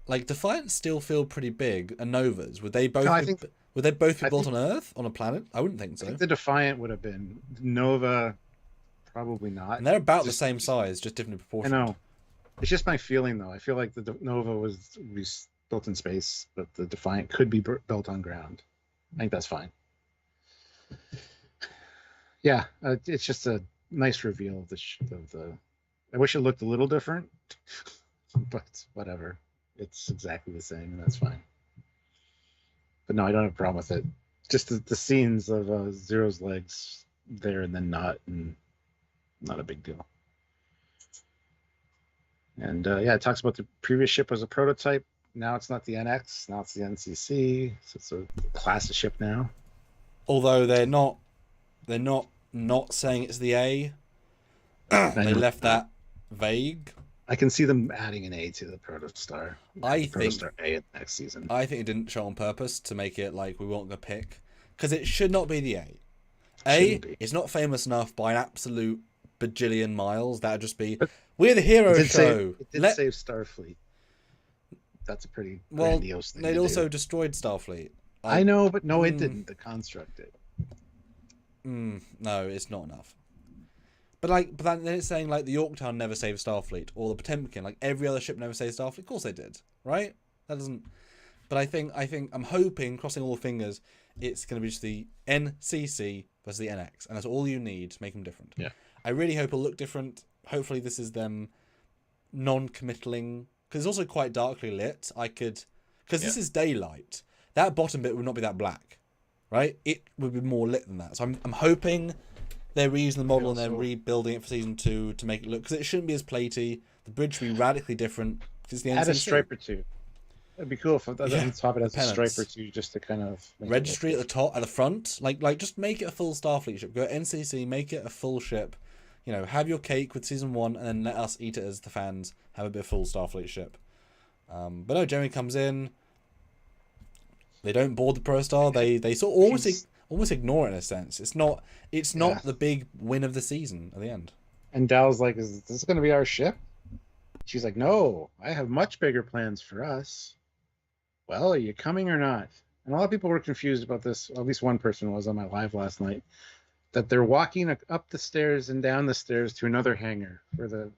Like, Defiants still feel pretty big, and Novas. Would they both? No, would they both be built on Earth, on a planet? I wouldn't think so. I think the Defiant would have been. Nova, probably not. And they're about the same size, just different proportions. I know. It's just my feeling, though. I feel like the Nova would be built in space, but the Defiant could be built on ground. I think that's fine. Yeah, it's just a nice reveal of the. I wish it looked a little different, but whatever. It's exactly the same, and that's fine. But no, I don't have a problem with it. Just the scenes of Zero's legs there and then not a big deal. And yeah, it talks about the previous ship as a prototype. Now it's not the NX, now it's the NCC. So it's a class of ship now. Although they're not saying it's the A. They left that vague. I can see them adding an A to the Protostar. Protostar A in the next season. I think it didn't show on purpose to make it like we want to pick, because it should not be the A. A is not famous enough by an absolute bajillion miles. That would just be, We're the hero show. It did save Starfleet. That's a pretty grandiose thing. They'd also destroyed Starfleet. I know, but no, it didn't. The construct did. No, it's not enough. But then it's saying like the Yorktown never saved Starfleet, or the Potemkin, like every other ship never saved Starfleet. Of course they did, right? That doesn't. But I think I'm hoping, crossing all the fingers, it's going to be just the NCC versus the NX, and that's all you need to make them different. Yeah. I really hope it'll look different. Hopefully this is them non-committing, because it's also quite darkly lit. Because this is daylight. That bottom bit would not be that black, right? It would be more lit than that. So I'm hoping they're reusing the model and they're rebuilding it for season 2 to make it look, because it shouldn't be as platey. The bridge should be radically different. It's the Add a NCC. stripe or two. It'd be cool if on top it has a stripe or two, just to kind of registry at the top, at the front, like just make it a full Starfleet ship. Go NCC, make it a full ship. You know, have your cake with season 1, and then let us eat it as the fans. Have a bit of full Starfleet ship. But no, Jeremy comes in. They don't board the Protostar. They sort of almost ignore it in a sense. It's not the big win of the season at the end. And Dal's like, "Is this going to be our ship?" She's like, "No, I have much bigger plans for us." Well, are you coming or not? And a lot of people were confused about this. At least one person was on my live last night. That they're walking up the stairs and down the stairs to another hangar where the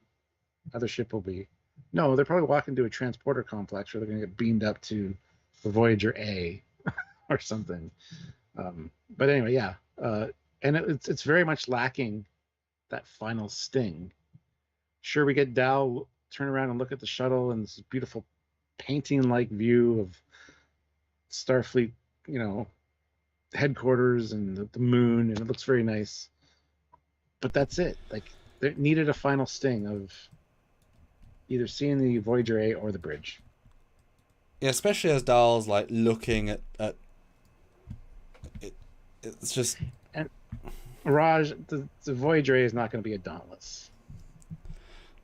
other ship will be. No, they're probably walking to a transporter complex where they're going to get beamed up to the Voyager A or something. But anyway, yeah. And it's very much lacking that final sting. Sure, we get Dal turn around and look at the shuttle and this beautiful painting-like view of Starfleet, headquarters and the moon, and it looks very nice. But that's it. Like, they needed a final sting of either seeing the Voyager A or the bridge. Yeah, especially as Dal's like looking at it. It's just, and Raj, the Voyager A is not going to be a Dauntless.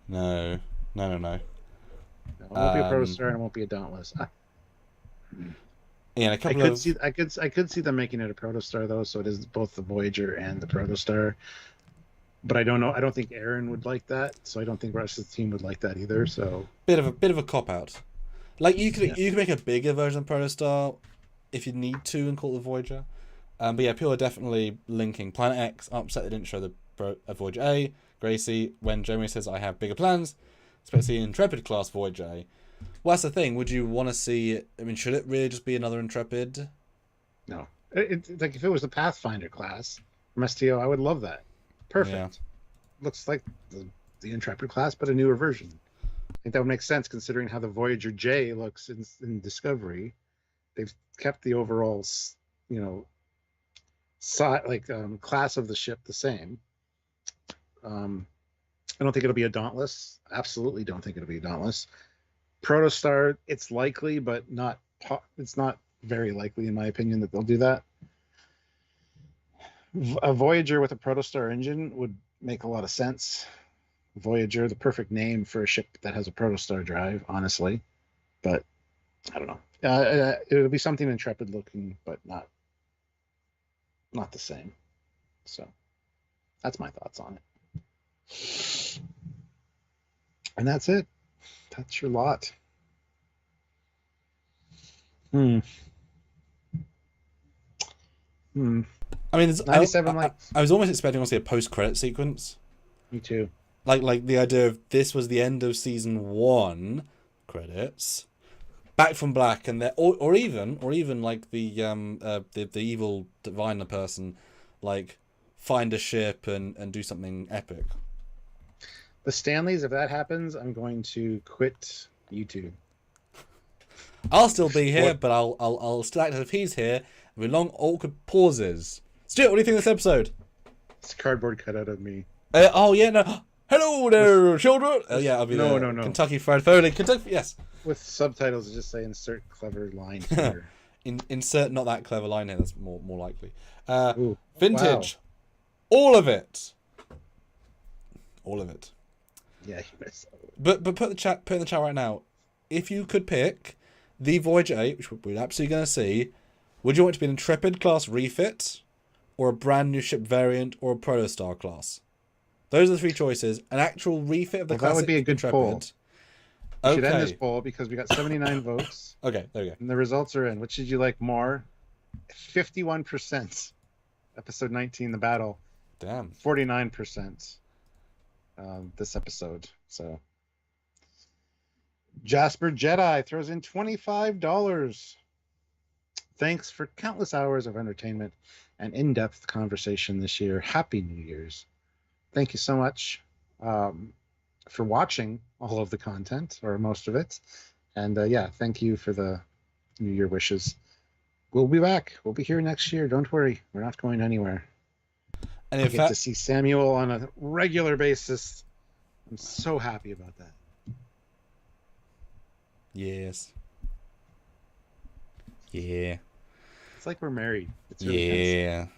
No. It won't be a Protostar, and it won't be a Dauntless. Yeah, I could see them making it a Protostar though, so it is both the Voyager and the Protostar. But I don't know. I don't think Aaron would like that, so I don't think the rest of the team would like that either. So bit of a cop out. Like you could make a bigger version of Protostar if you need to and call it the Voyager. But yeah, people are definitely linking Planet X. Upset they didn't show the Voyager A. Gracie, when Jeremy says I have bigger plans, especially Intrepid class Voyager A. Well, that's the thing. Would you want to see it? I mean, should it really just be another Intrepid? No. Like if it was the Pathfinder class from STO, I would love that. Perfect. Yeah. Looks like the Intrepid class, but a newer version. I think that would make sense considering how the Voyager J looks in Discovery. They've kept the overall, class of the ship the same. I don't think it'll be a Dauntless. Absolutely don't think it'll be a Dauntless. Protostar, it's likely, but it's not very likely in my opinion that they'll do that. A Voyager with a Protostar engine would make a lot of sense. Voyager, the perfect name for a ship that has a Protostar drive, honestly. But I don't know. It'll be something Intrepid looking, but not the same. So that's my thoughts on it. And that's it. That's your lot. I mean, 97 likes. I was almost expecting to see a post-credit sequence. Me too. Like the idea of this was the end of season 1 credits, back from black, and or even like the evil diviner person, like find a ship and do something epic. The Stanleys, if that happens, I'm going to quit YouTube. I'll still be here, but I'll still act as if he's here with long awkward pauses. Stuart, what do you think of this episode? It's a cardboard cutout of me. Oh yeah, no. Hello there, children. I'll be no. Kentucky Fried Foley. Kentucky, yes. With subtitles, that just say insert clever line here. Insert not that clever line here. That's more likely. Ooh, vintage, wow. All of it. Yeah. But put in the chat right now. If you could pick the Voyager A, which we're absolutely going to see, would you want it to be an Intrepid class refit, or a brand new ship variant, or a Protostar class? Those are the 3 choices. An actual refit of the classic that would be a good Intrepid. poll. We should end this Okay. poll because we got 79 votes. Okay, there we go. And the results are in. Which did you like more? 51%. Episode 19, The Battle. Damn. 49%. This episode. So Jasper Jedi throws in $25. Thanks for countless hours of entertainment and in-depth conversation this year. Happy New Year's. Thank you so much for watching all of the content, or most of it. And yeah, thank you for the New Year wishes. We'll be back. We'll be here next year. Don't worry. We're not going anywhere. And I in get fact, to see Samuel on a regular basis. I'm so happy about that. yes. Yeah. It's like we're married. It's really Yeah. nice.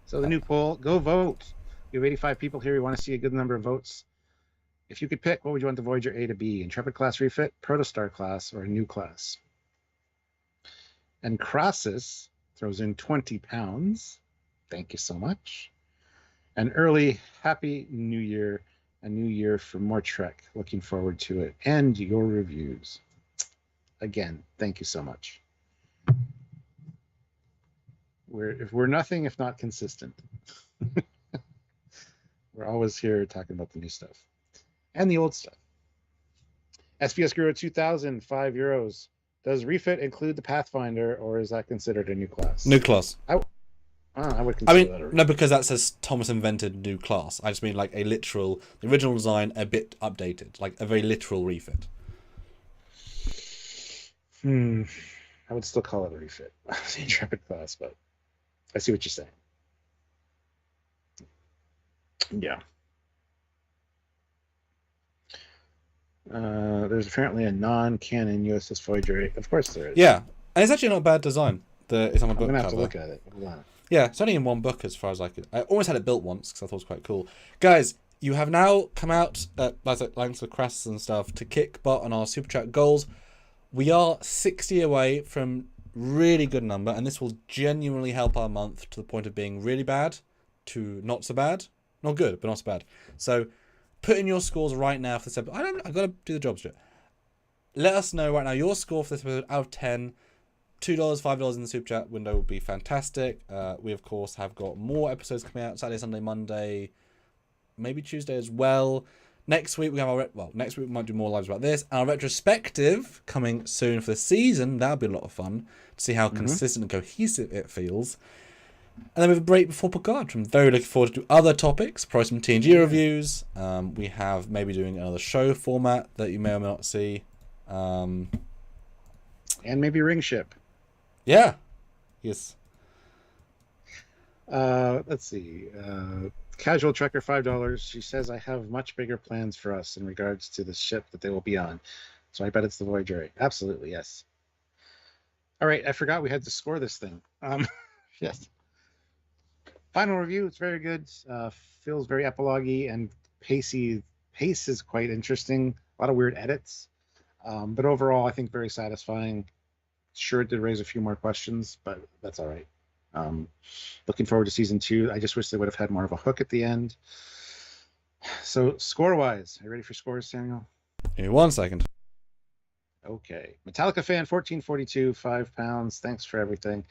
So the new poll, go vote. You have 85 people here. We want to see a good number of votes. If you could pick, what would you want the Voyager A to be? Intrepid class refit, Protostar class, or a new class? And Crassus throws in £20. Thank you so much. An early happy new year, a new year for more Trek. Looking forward to it. And your reviews. Again, thank you so much. We're nothing if not consistent. We're always here talking about the new stuff and the old stuff. SBS Guru 2000, €5. Does refit include the Pathfinder, or is that considered a new class? New class. I would consider that a no, because that says Thomas invented new class. I just mean like a literal, the original design a bit updated, like a very literal refit. I would still call it a refit. The Intrepid class, but I see what you're saying. Yeah. There's apparently a non-canon USS Voyager A. Of course there is. Yeah, and it's actually not a bad design. It's on a book I'm gonna have cover. to look at it. Wow. Yeah, it's only in one book as far as I could. I almost had it built once because I thought it was quite cool. Guys, you have now come out, thanks for Crassus and stuff, to kick butt on our Super Chat goals. We are 60 away from really good number, and this will genuinely help our month to the point of being really bad to not so bad. Not good, but not so bad. So put in your scores right now for this episode. I've got to do the job straight. Let us know right now your score for this episode out of 10. $2, $5 in the Super Chat window would be fantastic. We, of course, have got more episodes coming out Saturday, Sunday, Monday, maybe Tuesday as well. Next week, we have next week we might do more lives about this. Our retrospective coming soon for the season. That'll be a lot of fun to see how consistent and cohesive it feels. And then we have a break before Picard. I'm very looking forward to other topics, probably some TNG reviews. We have maybe doing another show format that you may or may not see. And maybe Ring Ship. Yeah. Yes. Let's see. Casual Trekker, $5. She says, I have much bigger plans for us in regards to the ship that they will be on. So I bet it's the Voyager A. Absolutely, yes. All right, I forgot we had to score this thing. Yes. Final review, it's very good. Feels very epilogue-y and pacey. Pace is quite interesting. A lot of weird edits. But overall, I think very satisfying. Sure, it did raise a few more questions, but that's all right. Looking forward to season 2. I just wish they would have had more of a hook at the end. So, score-wise, are you ready for scores, Samuel? Give me 1 second. Okay. Metallica fan 1442, £5. Thanks for everything.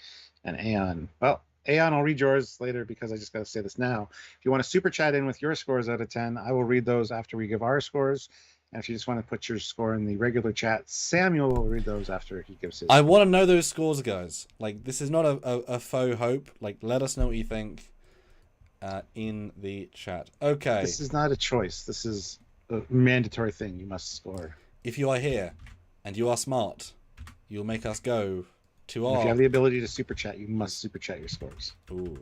And Aeon. Well, Aeon, I'll read yours later because I just got to say this now. If you want to super chat in with your scores out of 10, I will read those after we give our scores. And if you just want to put your score in the regular chat, Samuel will read those after he gives his. I want to know those scores, guys. Like, this is not a faux hope. Like, let us know what you think in the chat. Okay. This is not a choice. This is a mandatory thing. You must score. If you are here and you are smart, you'll make us go to our... If you have the ability to super chat, you must super chat your scores. Ooh.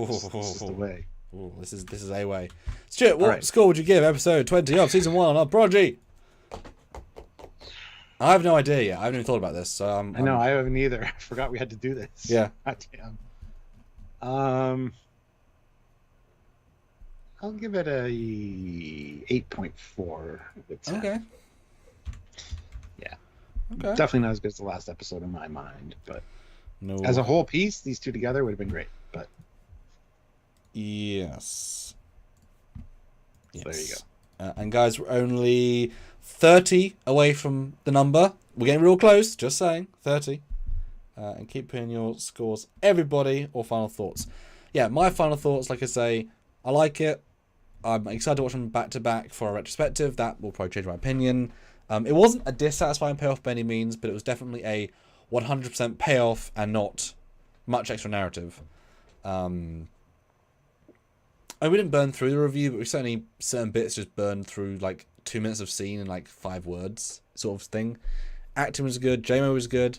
This is the way. Ooh, this is a way. Stuart, what score would you give episode 20 of season 1 on Prodigy? I have no idea yet. I haven't even thought about this. So I know, I haven't either. I forgot we had to do this. Yeah. God damn. I'll give it a 8.4. Okay. Yeah. Okay. Definitely not as good as the last episode in my mind, but No. As a whole piece, these two together would have been great. But yes. So there you go. And guys, we're only 30 away from the number. We're getting real close. Just saying, 30. And keep putting your scores, everybody, or final thoughts. Yeah, my final thoughts, like I say, I like it. I'm excited to watch them back to back for a retrospective. That will probably change my opinion. It wasn't a dissatisfying payoff by any means, but it was definitely a 100% payoff and not much extra narrative. We didn't burn through the review, but we certainly, certain bits just burned through like 2 minutes of scene and like 5 words sort of thing. Acting was good. Janeway was good.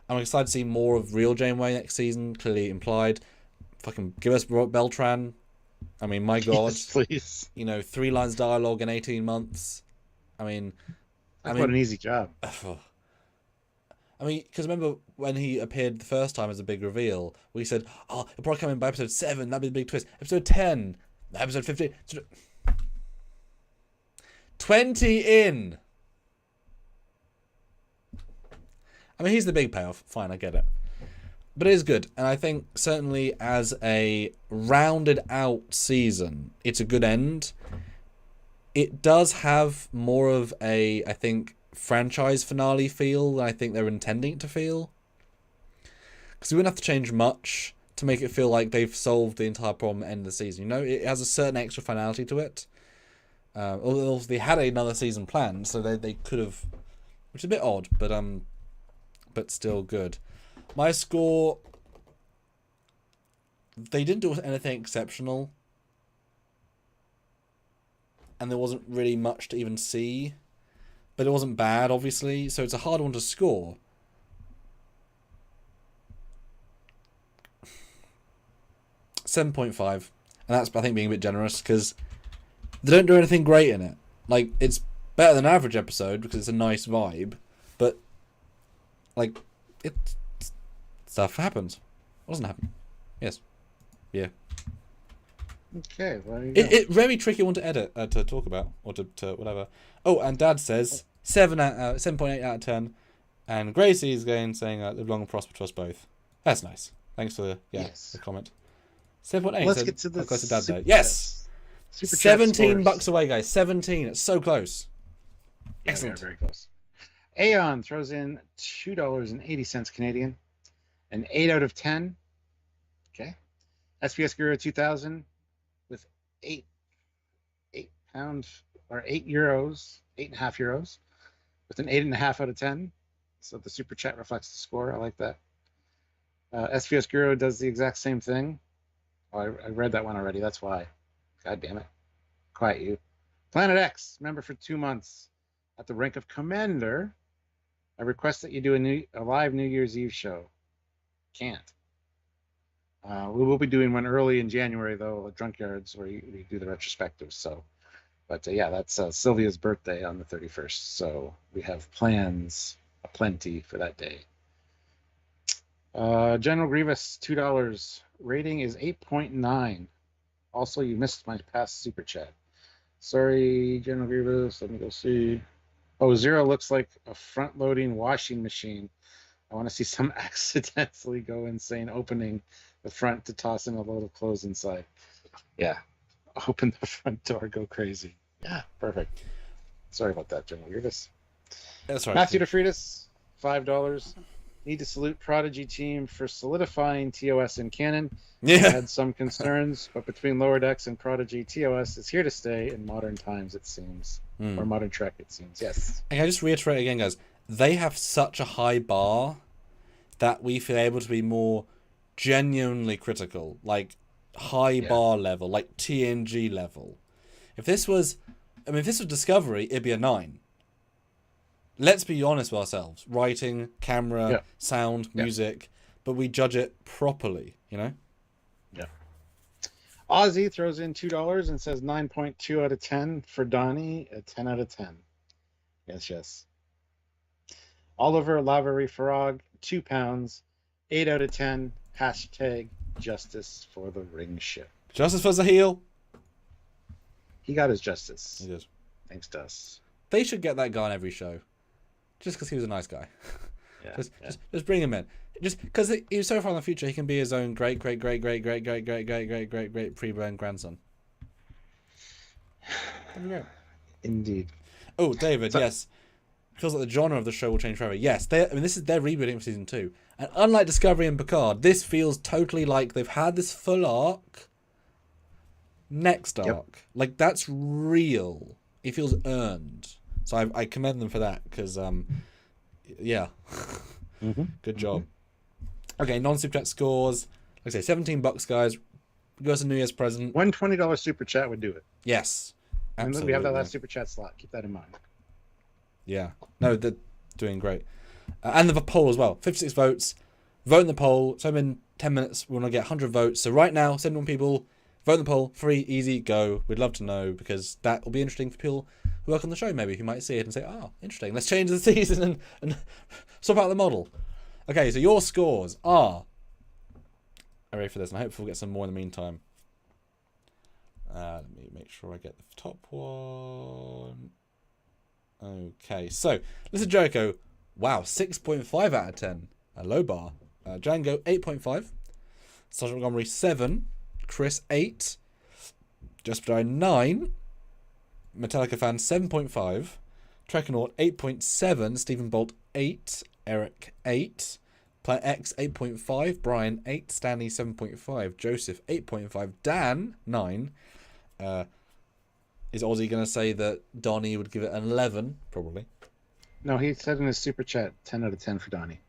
I'm excited to see more of real Janeway next season, clearly implied. Fucking give us Beltran. I mean, my God. yes, please. 3 lines dialogue in 18 months. I mean, what an easy job. I mean, because remember when he appeared the first time as a big reveal, we said, oh, he'll probably come in by episode 7, that'd be the big twist. Episode 10, episode 15. 20 in. I mean, he's the big payoff. Fine, I get it. But it is good. And I think certainly as a rounded out season, it's a good end. It does have more of a, I think, franchise finale feel than I think they're intending it to feel. Because we wouldn't have to change much to make it feel like they've solved the entire problem at the end of the season. It has a certain extra finality to it. Although they had another season planned, so they could have, which is a bit odd, but still good. My score, they didn't do anything exceptional, and there wasn't really much to even see, but it wasn't bad, obviously, so it's a hard one to score. .5, and that's, I think, being a bit generous, because they don't do anything great in it. Like, it's better than an average episode, because it's a nice vibe, but, like, stuff happens. What doesn't happen? Yes. Yeah. Okay, well, you go. It very tricky one to edit, to talk about, or to whatever. Oh, and Dad says 7.8 out of 10, and Gracie's saying live long and prosper to us both. That's nice. Thanks for the comment. 7.8. Let's get to the close to Dad Day. Yes. Super 17 bucks away, guys. 17. It's so close. Yeah, excellent. Very close. Aeon throws in $2.80 Canadian, an 8 out of 10. Okay. SPS Guru 2000 with 8 pounds or 8 euros, 8.5 euros, with an 8.5 out of 10. So the super chat reflects the score. I like that. SPS Guru does the exact same thing. Oh, I read that one already. That's why. God damn it. Quiet you. Planet X, member for 2 months. At the rank of Commander, I request that you do a live New Year's Eve show. Can't. We will be doing one early in January, though, at Trekyards, where we do the retrospective. So, but yeah, that's Sylvia's birthday on the 31st. So we have plans aplenty for that day. General Grievous, $2. Rating is 8.9. Also, you missed my past super chat. Sorry, General Grievous. Let me go see. Oh, 0 looks like a front-loading washing machine. I want to see some accidentally go insane opening the front to toss in a load of clothes inside. Yeah. Open the front door, go crazy. Yeah, perfect. Sorry about that, General Grievous. That's right. Matthew DeFritis, $5. Need to salute Prodigy team for solidifying TOS in canon. Yeah. I had some concerns, but between Lower Decks and Prodigy, TOS is here to stay in modern times, it seems. Or modern Trek, it seems. Yes. And can I just reiterate again, guys? They have such a high bar that we feel able to be more genuinely critical. Like, high bar level. Like, TNG level. If this was Discovery, it'd be a 9. Let's be honest with ourselves. Writing, camera, sound, music. But we judge it properly, Yeah. Ozzy throws in $2 and says 9.2 out of 10 for Donnie, a 10 out of 10. Yes. Oliver Lavery Farag, £2, 8 out of 10. Hashtag justice for the ring ship. Justice for Zaheel. He got his justice. He did. Thanks to us. They should get that guy on every show. Just because he was a nice guy. Yeah. Just bring him in. Just because he's so far in the future, he can be his own great pre-born grandson. That'd be great. Indeed. Oh, David, yes. Feels like the genre of the show will change forever. Yes, they're rebooting for season 2. And unlike Discovery and Picard, this feels totally like they've had this full arc. Next arc. Like, that's real. It feels earned. So I commend them for that, because, yeah. Good job. Okay, non-super chat scores. Like I say, $17, guys. Give us a New Year's present. One $20 super chat would do it. Yes. Absolutely. And we have that last super chat slot. Keep that in mind. Yeah. No, they're doing great. And the poll as well. 56 votes. Vote in the poll. So in 10 minutes, we're going to get 100 votes. So right now, send on people. Vote in the poll. Free, easy, go. We'd love to know, because that will be interesting for people who work on the show, maybe, who might see it and say, oh, interesting. Let's change the season and swap out the model. Okay, so your scores are... I'm ready for this, and I hope we'll get some more in the meantime. Let me make sure I get the top one. Okay, so Listen Jericho, wow, 6.5 out of 10. A low bar. Django, 8.5. Sergeant Montgomery, 7. Chris, 8. Just 9. Metallica fan, 7.5. Trekanaut, 8.7. Stephen Bolt, 8. Eric, 8. Planet X, 8.5. Brian, 8. Stanley, 7.5. Joseph, 8.5. Dan, 9. Is Ozzy going to say that Donnie would give it an 11? Probably. No, he said in his super chat 10 out of 10 for Donnie.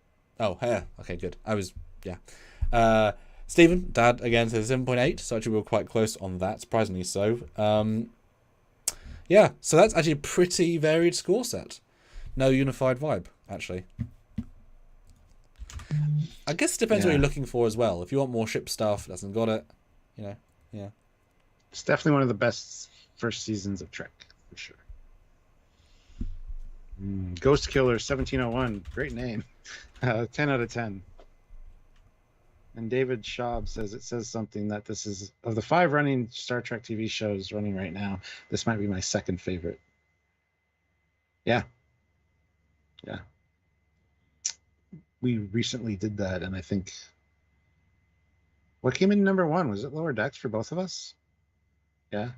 Oh, yeah. Okay, good. Yeah. Stephen, Dad, again, says 7.8. So actually we were quite close on that, surprisingly so. Yeah, so that's actually a pretty varied score set. No unified vibe, actually. I guess it depends what you're looking for as well. If you want more ship stuff, doesn't got it. Yeah. It's definitely one of the best first seasons of Trek, for sure. Ghost Killer 1701, great name. 10 out of 10. And David Schaub says it says something that this is, of the 5 running Star Trek TV shows running right now, this might be my second favorite. Yeah. We recently did that, and I think, what came in number 1? Was it Lower Decks for both of us? Yeah.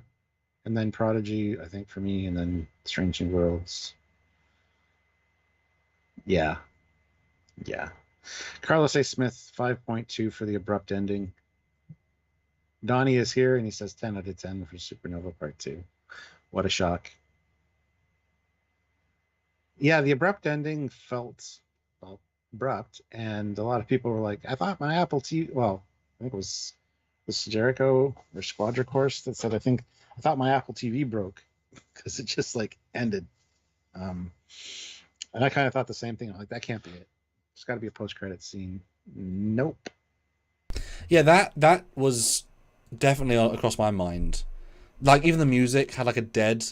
And then Prodigy, I think, for me, and then Strange New Worlds. Yeah. Carlos A. Smith, 5.2 for the abrupt ending. Donnie is here, and he says 10 out of 10 for Supernova Part 2. What a shock. Yeah, the abrupt ending felt abrupt, and a lot of people were like, I thought my Apple TV... Well, I think it was Jericho or Squadra Course that said, I thought my Apple TV broke, because it just, ended. And I kind of thought the same thing. I'm like, that can't be it. There's got to be a post-credit scene. Nope. Yeah, that was definitely across my mind. Even the music had a dead,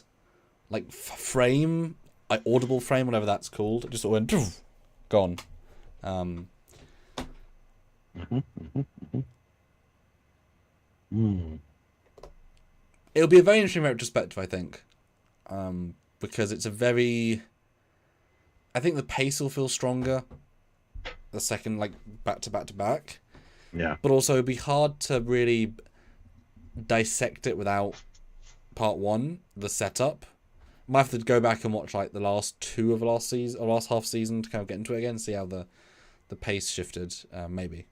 frame, audible frame, whatever that's called. It just sort of went, gone. It'll be a very interesting retrospective, I think, because it's a very... I think the pace will feel stronger the second, back to back to back. Yeah. But also it'd be hard to really dissect it without part 1, the setup. Might have to go back and watch the last 2 of last season or last half season to kind of get into it again, see how the pace shifted. Maybe.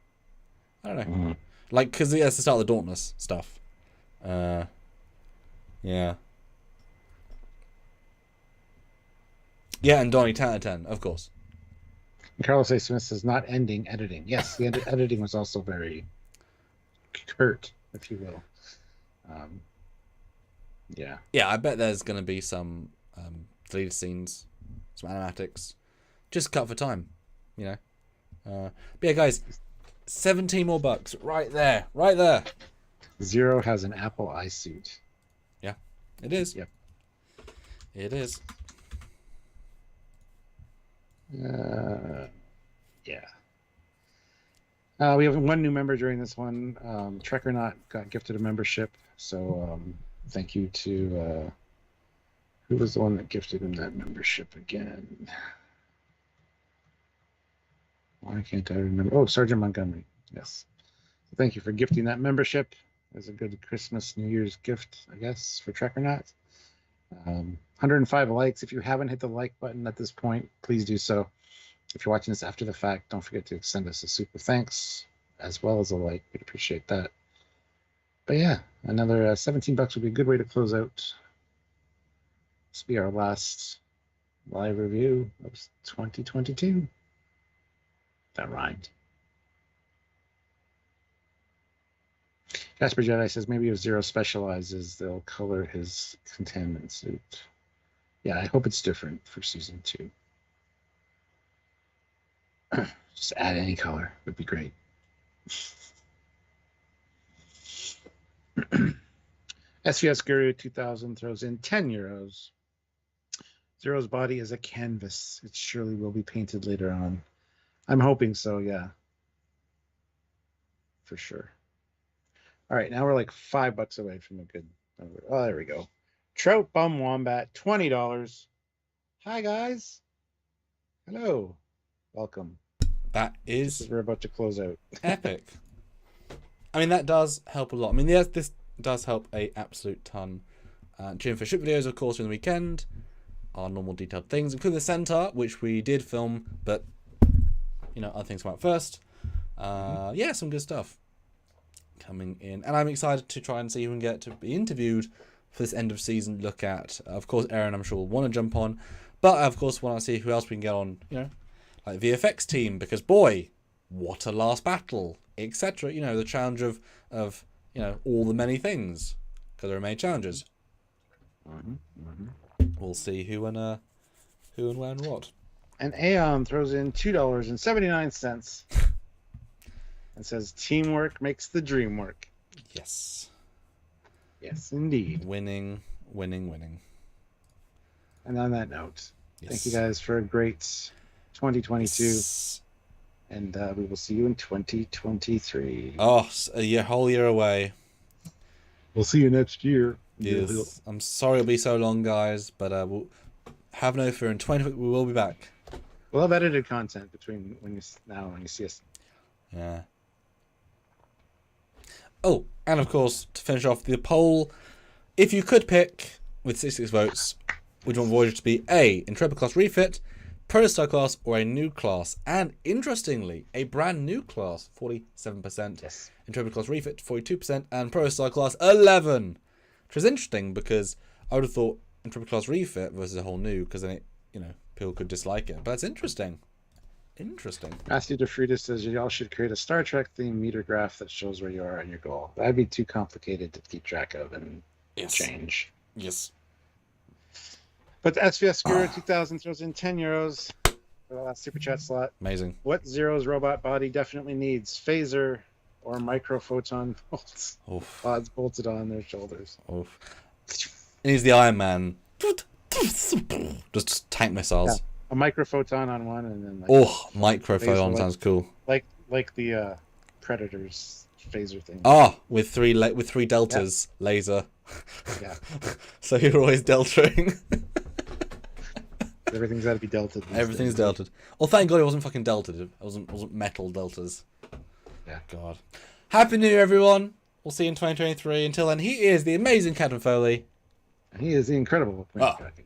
I don't know. Because it's the start of the Dauntless stuff. Yeah. Yeah, and Donnie 10 out of 10, of course. Carlos A. Smith says not ending, editing. Yes, the editing was also very curt, if you will. Yeah. Yeah, I bet there's going to be some deleted scenes, some animatics. Just cut for time, But yeah, guys, 17 more bucks. Right there. Zero has an Apple iSuit. Yeah, it is. Yep. It is. Yeah. We have one new member during this one. Trekyards got gifted a membership, so thank you to who was the one that gifted him that membership again? Why can't I remember? Oh, Sergeant Montgomery. Yes. Thank you for gifting that membership. As a good Christmas, New Year's gift, I guess, for Trekyards. 105 likes. If you haven't hit the like button at this point, please do so. If you're watching this after the fact, don't forget to send us a super thanks as well as a like. We'd appreciate that. But yeah, another $17 would be a good way to close out. This will be our last live review of 2022. That rhymed. Casper Jedi says maybe if Zero specializes, they'll color his containment suit. Yeah, I hope it's different for season 2. Just add any color would be great. SVS Guru 2000 throws in €10. Zero's body is a canvas. It surely will be painted later on. I'm hoping so, yeah. For sure. All right, now we're like $5 away from a good number. Oh, there we go. Trout Bum Wombat, $20. Hi, guys. Hello. Welcome. That is we're about to close out. epic. I mean, that does help a lot. I mean, yes, this does help a absolute ton. Tune for ship videos, of course, during the weekend. Our normal detailed things, including the center, which we did film, but, you know, other things come out first. Yeah, some good stuff coming in. And I'm excited to try and see who we can get to be interviewed for this end of season look at. Of course, Aaron, I'm sure, will want to jump on. But I, of course, want to see who else we can get on, you know, like VFX team, because boy, what a last battle, etc. You know, the challenge of you know, all the many things, because there are many challenges. We'll see who and when and what. And Aeon throws in $2.79 and says, "Teamwork makes the dream work." Yes. Yes, indeed. Winning. And on that note, Yes. thank you guys for a great 2022. Yes. And we will see you in 2023. Oh, a whole year away. We'll see you next year. Yes. I'm sorry it'll be so long, guys, but we'll have no fear. In 2020, we will be back. We'll have edited content between when you see us. Yeah. Oh, and of course, to finish off the poll, if you could pick, with 66 votes, would you want Voyager to be A, Intrepid class refit, Protostar class, or a new class? And interestingly, a brand new class, 47%. Yes. Intrepid class refit, 42%, and Protostar class, 11%. Which is interesting because I would have thought Intrepid class refit versus a whole new, because then it, you know, people could dislike it. But it's interesting. Matthew DeFritis says y'all should create a Star Trek themed meter graph that shows where you are on your goal. That'd be too complicated to keep track of and change. Yes. But the SVS Guru 2000 throws in €10 for the last super chat slot. Amazing. What Zero's robot body definitely needs? Phaser or microphoton bolts? Oof. Pods bolted on their shoulders. Oof. It needs the Iron Man. Just tank missiles. Yeah. A microphoton on one, and then Microphoton sounds cool. Like the Predator's phaser thing. With three deltas laser. Yeah. So you're always deltaing. Everything's got to be delta. Everything's delted. Well, thank God it wasn't fucking delted. It wasn't metal deltas. Yeah. God. Happy New Year, everyone. We'll see you in 2023. Until then, he is the amazing Captain Foley. And he is the incredible Queen Kraken.